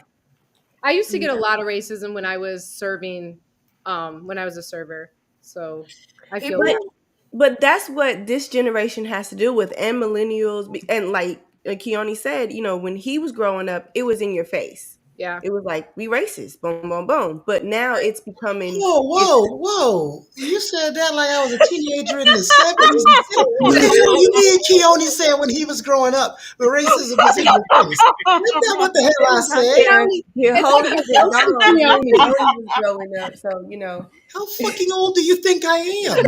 I used to get a lot of racism when I was serving, when I was a server. So I feel but that's what this generation has to deal with, and millennials, and like Keone said, when he was growing up, it was in your face. Yeah. It was like, we racist, boom, boom, boom. But now it's becoming... Whoa. You said that like I was a teenager in the 70s. What the hell you mean Keone said when he was growing up? The racism was in your face. Isn't that what the hell I said? You're holding it growing up, so, How fucking old do you think I am?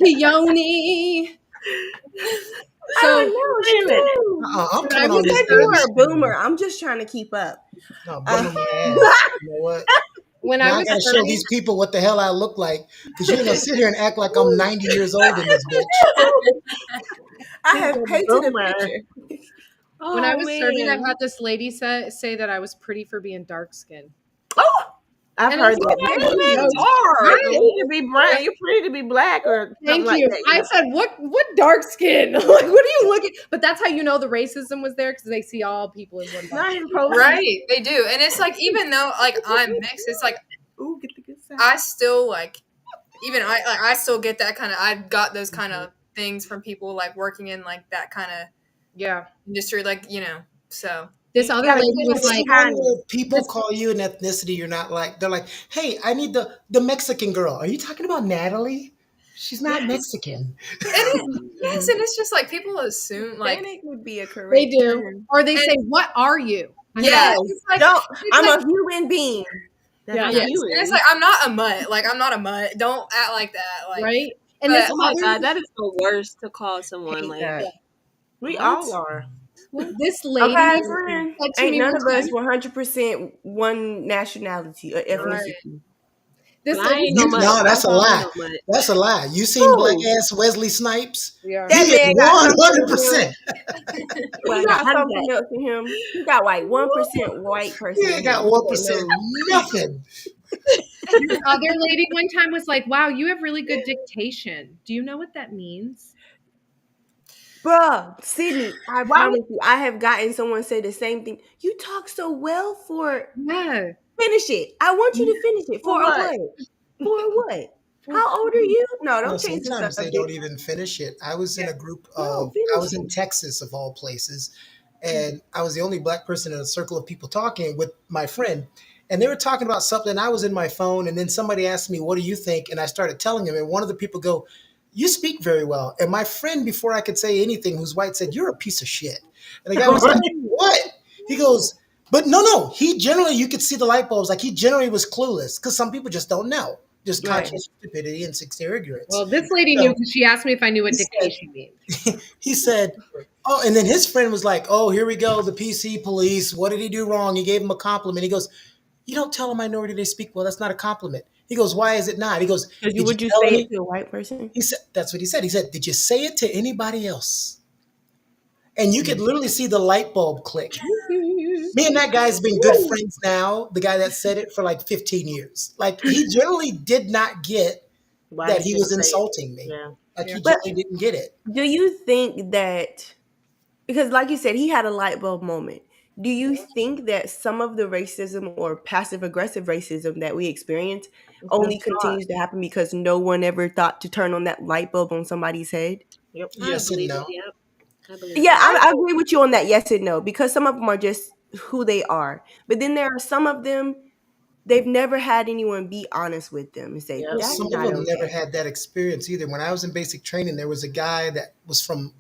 Keone. So, I'm coming on this. You are a boomer. I'm just trying to keep up. No, boomer my ass. You know what? When I gotta show these people what the hell I look like, because you're gonna sit here and act like I'm 90 years old in this bitch. I have painted a picture. When I was serving, I had this lady say that I was pretty for being dark skinned. Oh, I've heard that. You need to be brown. You're pretty to be black or Thank like you. That, I said, what dark skin? Like, what are you looking? But that's how you know the racism was there, because they see all people in one. Right, they do, and it's like, even though like I'm mixed, it's like, ooh, get the good side. I still like, even I still get that kind of. I've got those kind of things from people like working in like that kind of industry, like so. This other lady was like, people call you an ethnicity you're not like. They're like, hey, I need the Mexican girl. Are you talking about Natalie? She's not Mexican. Yes, and it's just like people assume like Hispanic would be a correct. They do, or they say, "What are you?" Yeah, like, I'm a human being. Yeah, and it's like, I'm not a mutt. Like, I'm not a mutt. Don't act like that. Like, right? And oh my God, that is the worst to call someone like that. We all are. This lady, ain't none of us 100% one nationality or ethnicity. No, that's a lie. That's a lie. You seen black ass Wesley Snipes? Yeah, he is 100%. He got something else in him. He got like 1% white person. He ain't got 1% nothing. This other lady one time was like, "Wow, you have really good dictation. Do you know what that means?" Bruh, Sydney, I promise you, I have gotten someone say the same thing. You talk so well for... Yeah. Finish it. I want you to finish it. For what? For what? How old are you? No, don't change the subject. Sometimes they don't even finish it. I was in a group of... I was in Texas, of all places, and I was the only black person in a circle of people talking with my friend. And they were talking about something. I was in my phone, and then somebody asked me, "What do you think?" And I started telling him, and one of the people go, "You speak very well." And my friend, before I could say anything, who's white, said, "You're a piece of shit." And the guy was like, "What?" He goes, But no, he generally, you could see the light bulbs. Like he generally was clueless because some people just don't know. Just conscious stupidity and sincere ignorance. Well, this lady knew because she asked me if I knew what dictation means. He said, oh, and then his friend was like, oh, here we go, the PC police. What did he do wrong? He gave him a compliment. He goes, you don't tell a minority they speak well. That's not a compliment. He goes, why is it not? He goes, would you say it to a white person? He said, that's what he said. He said, did you say it to anybody else? And you could literally see the light bulb click. Me and that guy's been good friends now. The guy that said it for like 15 years. Like he generally did not get that he was insulting me. Yeah. Like he generally didn't get it. Do you think that, because like you said, he had a light bulb moment. Do you think that some of the racism or passive aggressive racism that we experience only continues to happen because no one ever thought to turn on that light bulb on somebody's head? Yep. Yes and no. I agree with you on that. Yes and no, because some of them are just who they are. But then there are some of them, they've never had anyone be honest with them and say, that's some not of them okay. never had that experience either. When I was in basic training, there was a guy that was from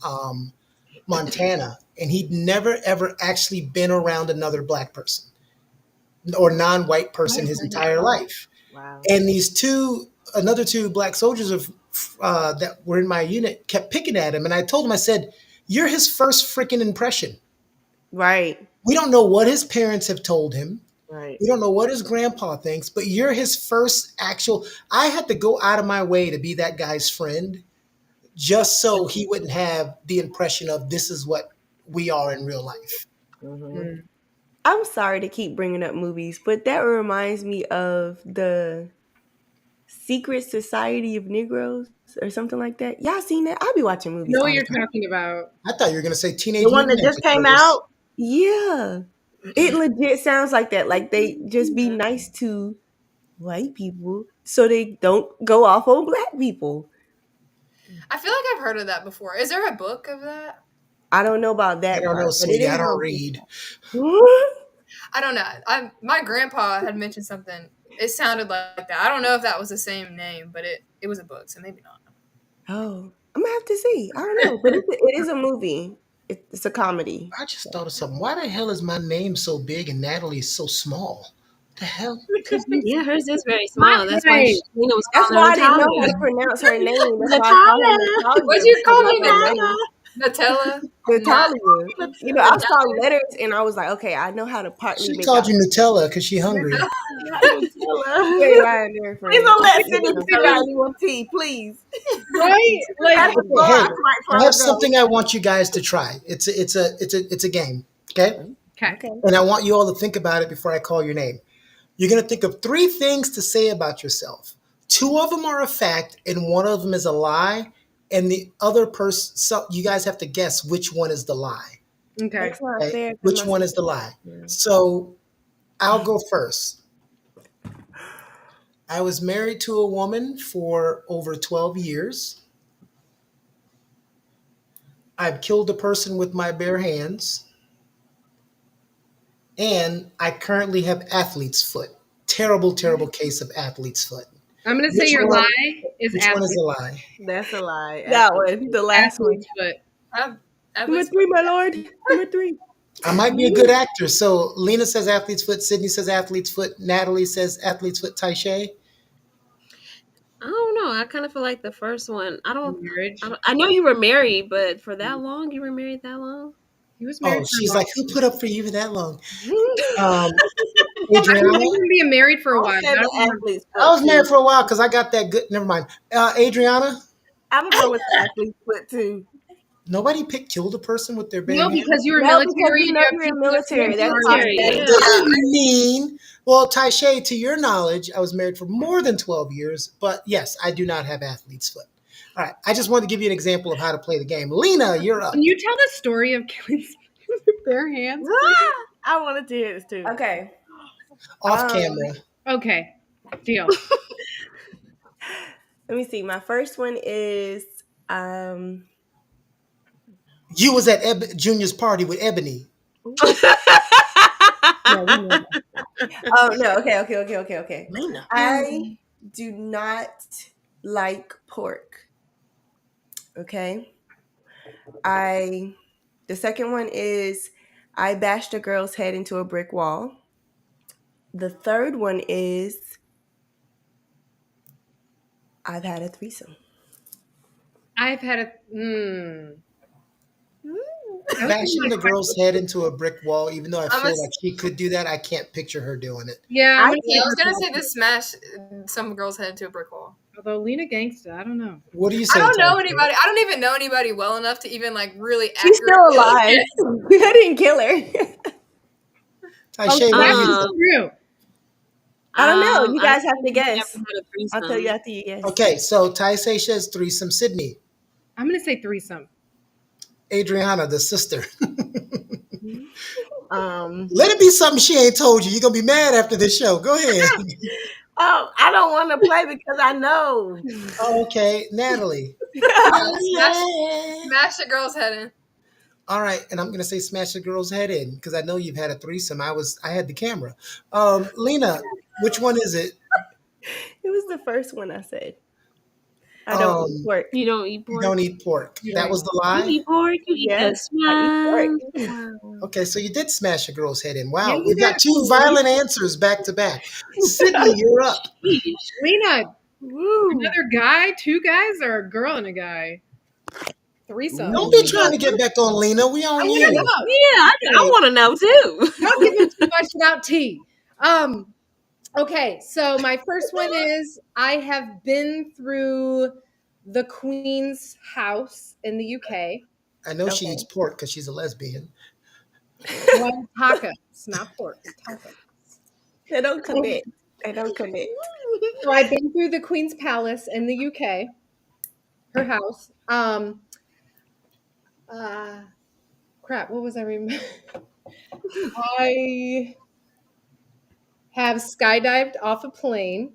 Montana, and he'd never ever actually been around another black person or non-white person his entire life. Wow. And these another two black soldiers that were in my unit kept picking at him. And I told him, I said, you're his first freaking impression. Right. We don't know what his parents have told him. Right. We don't know what his grandpa thinks, but you're his first actual. I had to go out of my way to be that guy's friend just so he wouldn't have the impression of this is what we are in real life. Mm-hmm. I'm sorry to keep bringing up movies, but that reminds me of the Secret Society of Negroes or something like that. Y'all seen that? I'll be watching movies. Know what you're talking about. I thought you were going to say Teenage The one that Mutant just Ninja came Turtles. out? Yeah. It legit sounds like that. Like they just be nice to white people so they don't go off on black people. I feel like I've heard of that before. Is there a book of that? I don't know about that. I don't know, sweetie. I don't read. I don't know. My grandpa had mentioned something. It sounded like that. I don't know if that was the same name, but it was a book, so maybe not. Oh, I'm gonna have to see. I don't know, but it is a movie. It's a comedy. I just thought of something. Why the hell is my name so big and Natalie's so small? The hell? Yeah, hers is very small. That's why Lena was That's calling why I her didn't know Natalia. how to pronounce her name. That's why I called her Natalia. What'd you call me, Natalia? Nutella? Natalia. You know, I saw letters and I was like, okay, I know how to partly She make called out. you Nutella because she's hungry. Please don't let Cindy figure out anyone tea, please. Right? Like, Hey, I have something I want you guys to try. It's a game. Okay? okay. And I want you all to think about it before I call your name. You're going to think of 3 things to say about yourself. 2 of them are a fact, and 1 of them is a lie. And the other person, so you guys have to guess which one is the lie. Okay. Okay? Which one is the lie? So I'll go first. I was married to a woman for over 12 years. I've killed a person with my bare hands. And I currently have athlete's foot. Terrible, terrible case of athlete's foot. I'm going to say your lie is Which one is the lie? That's a lie. That one, the last one. Foot. Number 3, my lord. Number 3. I might be a good actor. So Lena says athlete's foot, Sydney says athlete's foot, Natalie says athlete's foot, Taisha. I don't know. I kind of feel like the first one. I know you were married, but for that long, you were married that long? He was married. Oh, she's like, who put up for you for that long? Adriana? I've been being married for a while. I was married for a while because I got that good. Never mind. Adriana? I would go with the athlete's foot too. Nobody killed a person with their bare No, hands? because you were military. You were military. That's I mean, well, Taisha, to your knowledge, I was married for more than 12 years, but yes, I do not have athlete's foot. All right, I just wanted to give you an example of how to play the game. Lena, you're up. Can you tell the story of killing someone with bare hands? I wanted to hear this too. Okay. Off camera. Okay, deal. Let me see. My first one is You was at Junior's party with Ebony. Oh no, okay. Lena. I do not like pork. Okay. The second one is I bashed a girl's head into a brick wall. The third one is I've had a threesome. I've had a Bashing the girl's head into a brick wall, even though I feel like she could do that, I can't picture her doing it. Yeah, I was gonna say to smash some girl's head into a brick wall. Although Lena Gangsta, I don't know. What do you say? I don't know anybody. I don't even know anybody well enough to even like really. She's still alive. I didn't kill her. Taishay, what do you think? I don't know. You guys have to guess. I'll tell you after you guess. Okay, so Taishay says threesome. Sydney. I'm gonna say threesome. Adriana, the sister. Let it be something she ain't told you. You're gonna be mad after this show. Go ahead. I don't want to play because I know. Oh, okay, Natalie. Smash the girl's head in. All right, and I'm gonna say smash the girl's head in because I know you've had a threesome. I had the camera. Lena, which one is it? It was the first one I said. I don't eat pork. You don't eat pork? You don't eat pork. That was the lie? You eat pork? You eat the swine? Okay, so you did smash a girl's head in. Wow, we've got two violent answers back to back. Sydney, you're up. Lena, another guy, two guys, or a girl and a guy? Threesome. Don't be trying to get back on Lena. We on you. Yeah, I want to know too. Don't give him too much without tea. Okay, so my first one is I have been through the Queen's house in the UK. I know she eats pork because she's a lesbian. Well, tacos, not pork, tacos. They don't commit. So I've been through the Queen's palace in the UK, her house. Crap, what was I remembering? I have skydived off a plane.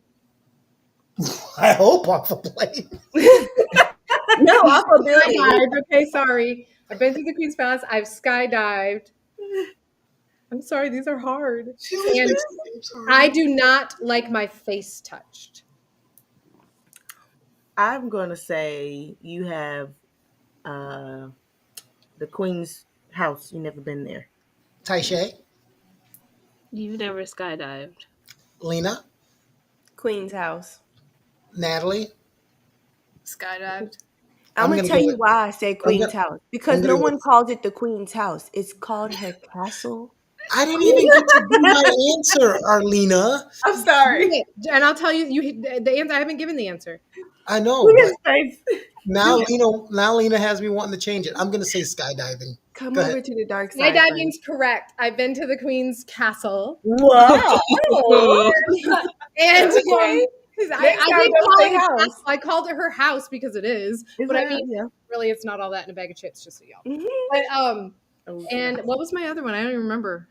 I hope off a plane. No, off a building. Okay, sorry. I've been through the Queen's Palace. I've skydived. I'm sorry, these are hard. And I do not like my face touched. I'm going to say you have the Queen's house. You've never been there. Taishay? You've never skydived. Lena? Queen's house. Natalie? Skydived. I'm going to tell you why I say Queen's house. Because no one calls it the Queen's house. It's called her castle. I didn't even get to do my answer, Arlena. I'm sorry. And I'll tell you the answer. I haven't given the answer. I know. Now Lena has me wanting to change it. I'm going to say skydiving. Come over to the dark side. Skydiving's correct. I've been to the Queen's castle. Wow. And I called it her house because it is. But I mean, really, it's not all that in a bag of chips, just so y'all. Mm-hmm. But and what was my other one? I don't even remember.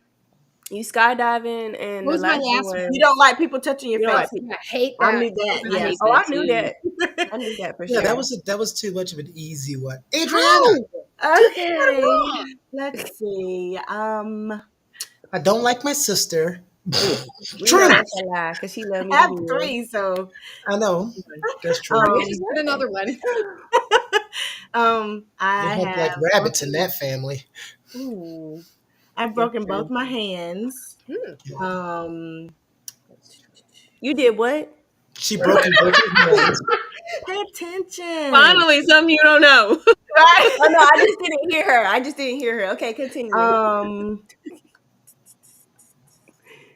You skydiving, and what was my last one? You don't like people touching your face. I hate that. I knew that. Yeah. I knew that. I knew that for sure. Yeah, that was too much of an easy one. Adriana. Okay. Let's see. I don't like my sister. True. That's a lie, because she loved me. I have 3, so I know. That's true. Get another one. I have like rabbits in that family. Ooh. I've broken both my hands. You did what? She broke both her hands. Pay attention. Finally, something you don't know. Right? Oh no, I just didn't hear her. Okay, continue.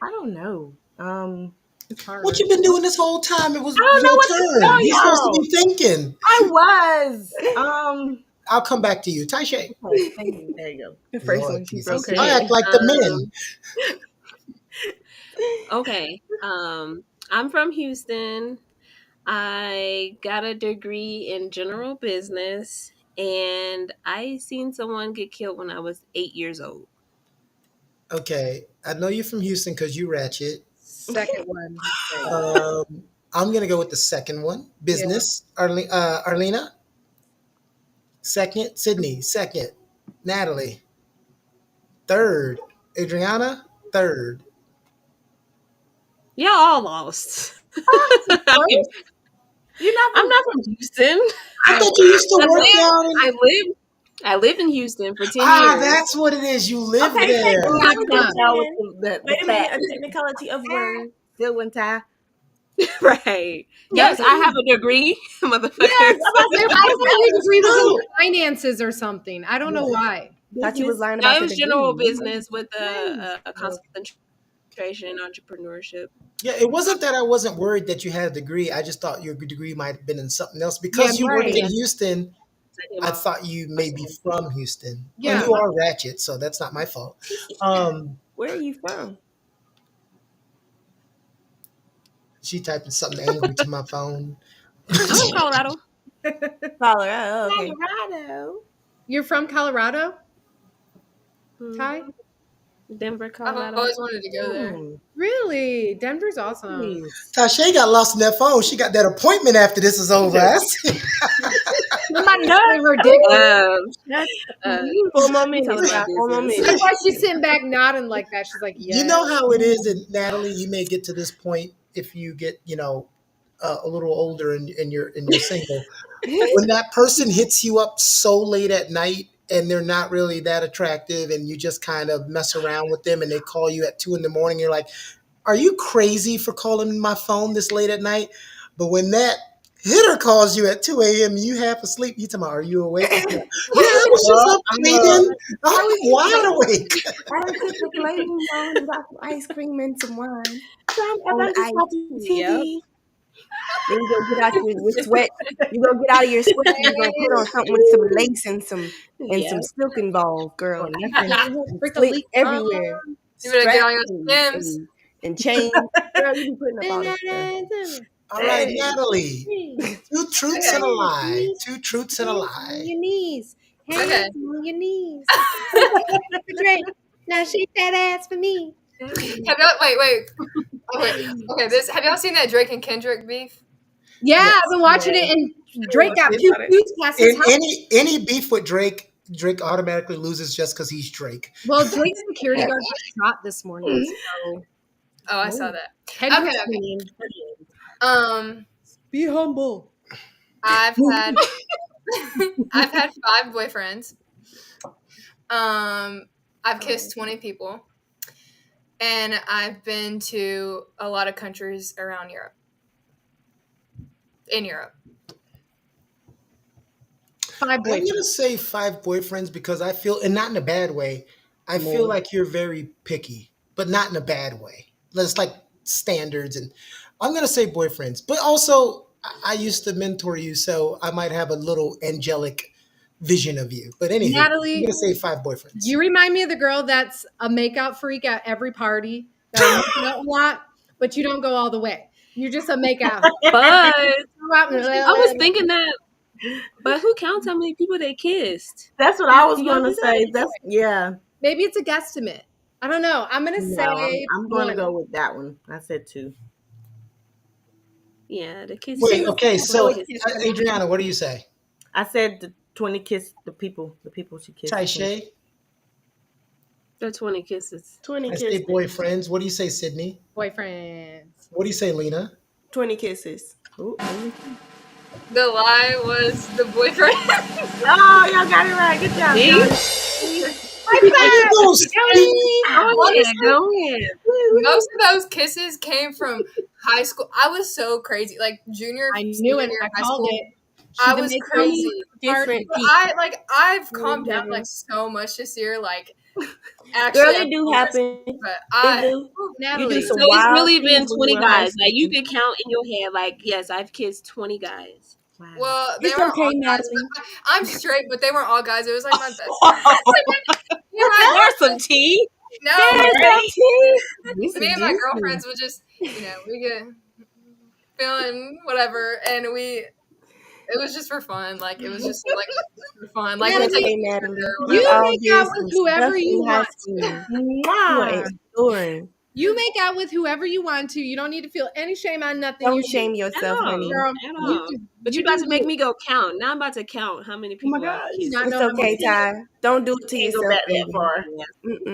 I don't know. What you been doing this whole time? It was your turn. You're supposed to be thinking. I was. I'll come back to you. Taishay. Okay, thank you. There you go. The first one she broke her I head. act like the men. Okay. I'm from Houston. I got a degree in general business, and I seen someone get killed when I was 8 years old. Okay. I know you're from Houston because you ratchet. Second one. I'm going to go with the second one. Business. Yeah. Arlena? Second. Sydney. Second. Natalie. Third. Adriana. Third. Y'all all lost. I'm not from Houston. I thought you used to work down in... I lived I lived in Houston for 10 years. That's what it is. You live there. Wait a The minute, a technicality of words. Still one tie. Right. Yes, I have a degree, motherfucker. Yes, I thought your degree was in finances or something. I don't know why. Thought you was lying No, about it was the general degree. business with a concentration in entrepreneurship. Yeah, it wasn't that I wasn't worried that you had a degree. I just thought your degree might have been in something else. Because you worked in Houston, I thought you may be from Houston. Yeah. And you are ratchet, so that's not my fault. Where are you from? She typing something angry to my phone. I'm in Colorado. Colorado. Okay. Colorado. You're from Colorado? Ty? Denver, I've Colorado. always wanted to go there. Really? Denver's awesome. Tasha got lost in that phone. She got that appointment after this is over. My nut. Her dick. 4 more minutes. 4 more minutes. That's why she's sitting back nodding like that. She's like, yeah. You know how it is, and Natalie, you may get to this point if you get, a little older and you're single. When that person hits you up so late at night and they're not really that attractive and you just kind of mess around with them and they call you at 2 a.m, you're like, are you crazy for calling my phone this late at night? But when that hitter calls you at 2 a.m, you half asleep, you tell me, are you awake? Yeah, I was just up cleaning. I was wide awake. I done cooked the flaming bone and got some ice cream and some wine. I'm just watching TV. Then you go get out your sweat. You go get out of your sweat. You go put on something with some lace and some silk involved, girl. Sleep everywhere. You better get on your Skims and chains. Girl, you be putting up all that stuff. All right, Natalie. 2 truths and a lie. 2 truths and a lie. Your knees. Okay. On your knees. Now shake that ass for me. Have y'all wait. Okay, have y'all seen that Drake and Kendrick beef? Yeah, I've been watching it, and Drake got pew-pews past his house. Any beef with Drake automatically loses just because he's Drake. Well, Drake's security guard got shot this morning. So. Oh, I saw that. Okay. Be humble. I've had 5 boyfriends. I've kissed 20 people. And I've been to a lot of countries around Europe. In Europe. 5 boyfriends. I'm going to say 5 boyfriends because I feel, and not in a bad way, I feel like you're very picky, but not in a bad way. There's like standards, and I'm going to say boyfriends. But also, I used to mentor you, so I might have a little angelic vision of you. But anyway, Natalie, I'm going to say 5 boyfriends. You remind me of the girl that's a makeout freak at every party. That make out a lot, but you don't go all the way. You're just a makeout. But I was thinking that, but who counts how many people they kissed? That's what I was going to say. Maybe it's a guesstimate. I don't know. I'm going to say I'm going to go with that one. I said 2. Yeah, the kiss. Wait, okay. So, Adriana, what do you say? I said the 20 kiss the people she kissed. Taisha? The 20 kisses. 20 kisses. I say boyfriends. What do you say, Sydney? Boyfriends. What do you say, Lena? 20 kisses. Ooh, the lie was the boyfriend. Oh, y'all got it right. Good job. Most of those kisses came from high school. I was so crazy. Like junior. I knew it. I called it. I was crazy. I've calmed Ooh, down like so much this year. Like, actually, girl, it do happen. But Natalie, so it's really been 20 guys. Like you can count in your head. Like, yes, I've kissed 20 guys. Wow. Well, they were all guys. I'm straight, but they weren't all guys. It was like my best. There's some tea. No, there's tea. Me and my girlfriends would just, we get feeling whatever, and it was just for fun. Like, it was just, like, for fun. Like, you make out with whoever you want to. You make out with whoever you want to. You don't need to feel any shame on nothing. Don't shame yourself, honey. Girl, but you about to make me go count. Now I'm about to count how many people. Oh my God. It's okay, Ty. Don't do it to yourself.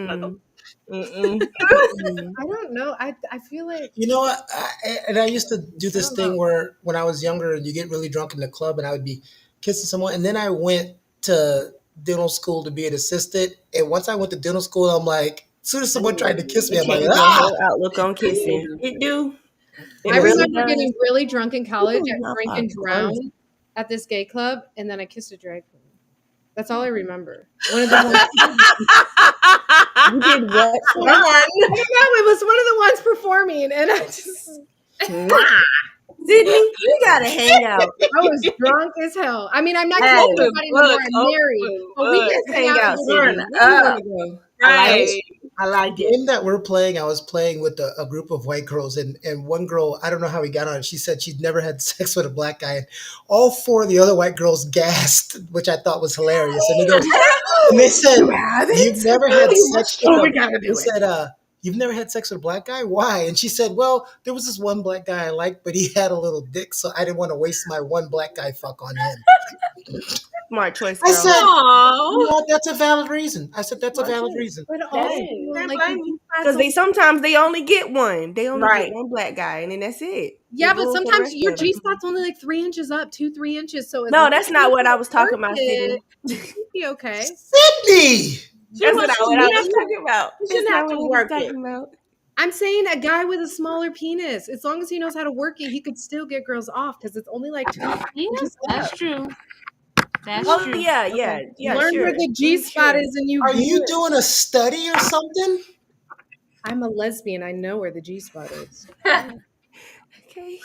I don't know. I feel like I used to do this thing where when I was younger, you get really drunk in the club, and I would be kissing someone, and then I went to dental school to be an assistant. And once I went to dental school, I'm like, as soon as someone tried to kiss me, I'm like, changed my whole outlook on kissing. It do. I remember getting really drunk in college and drink and drown at this gay club, and then I kissed a drag queen. That's all I remember. One of the ones you did what? I don't know. It was one of the ones performing, and I just Sydney, you gotta hang out. I was drunk as hell. I mean, I'm not kidding anybody anymore. I'm married, but we just hang out, Sydney. Right. I like it. The game that we're playing, I was playing with a group of white girls, and one girl, I don't know how we got on it. She said she'd never had sex with a black guy, and all four of the other white girls gasped, which I thought was hilarious. And they said, "You've never had sex with you've never had sex with a black guy? Why?" And she said, "Well, there was this one black guy I liked, but he had a little dick, so I didn't want to waste my one black guy fuck on him." Smart choice, girl. I said, you know what, that's a valid reason. I said, that's a valid reason. But because sometimes they only get one. They only get one black guy, and then that's it. Yeah, but sometimes your G spot's only like 3 inches up, 2-3 inches. So no, that's not what I was talking about, Sydney. Be okay, Sydney. That's not what I was talking about. You shouldn't have to work it. I'm saying a guy with a smaller penis, as long as he knows how to work it, he could still get girls off because it's only like 2 inches. That's true. That's true. Yeah. Learn where the G spot is, and Are you doing a study or something? I'm a lesbian. I know where the G spot is. Okay.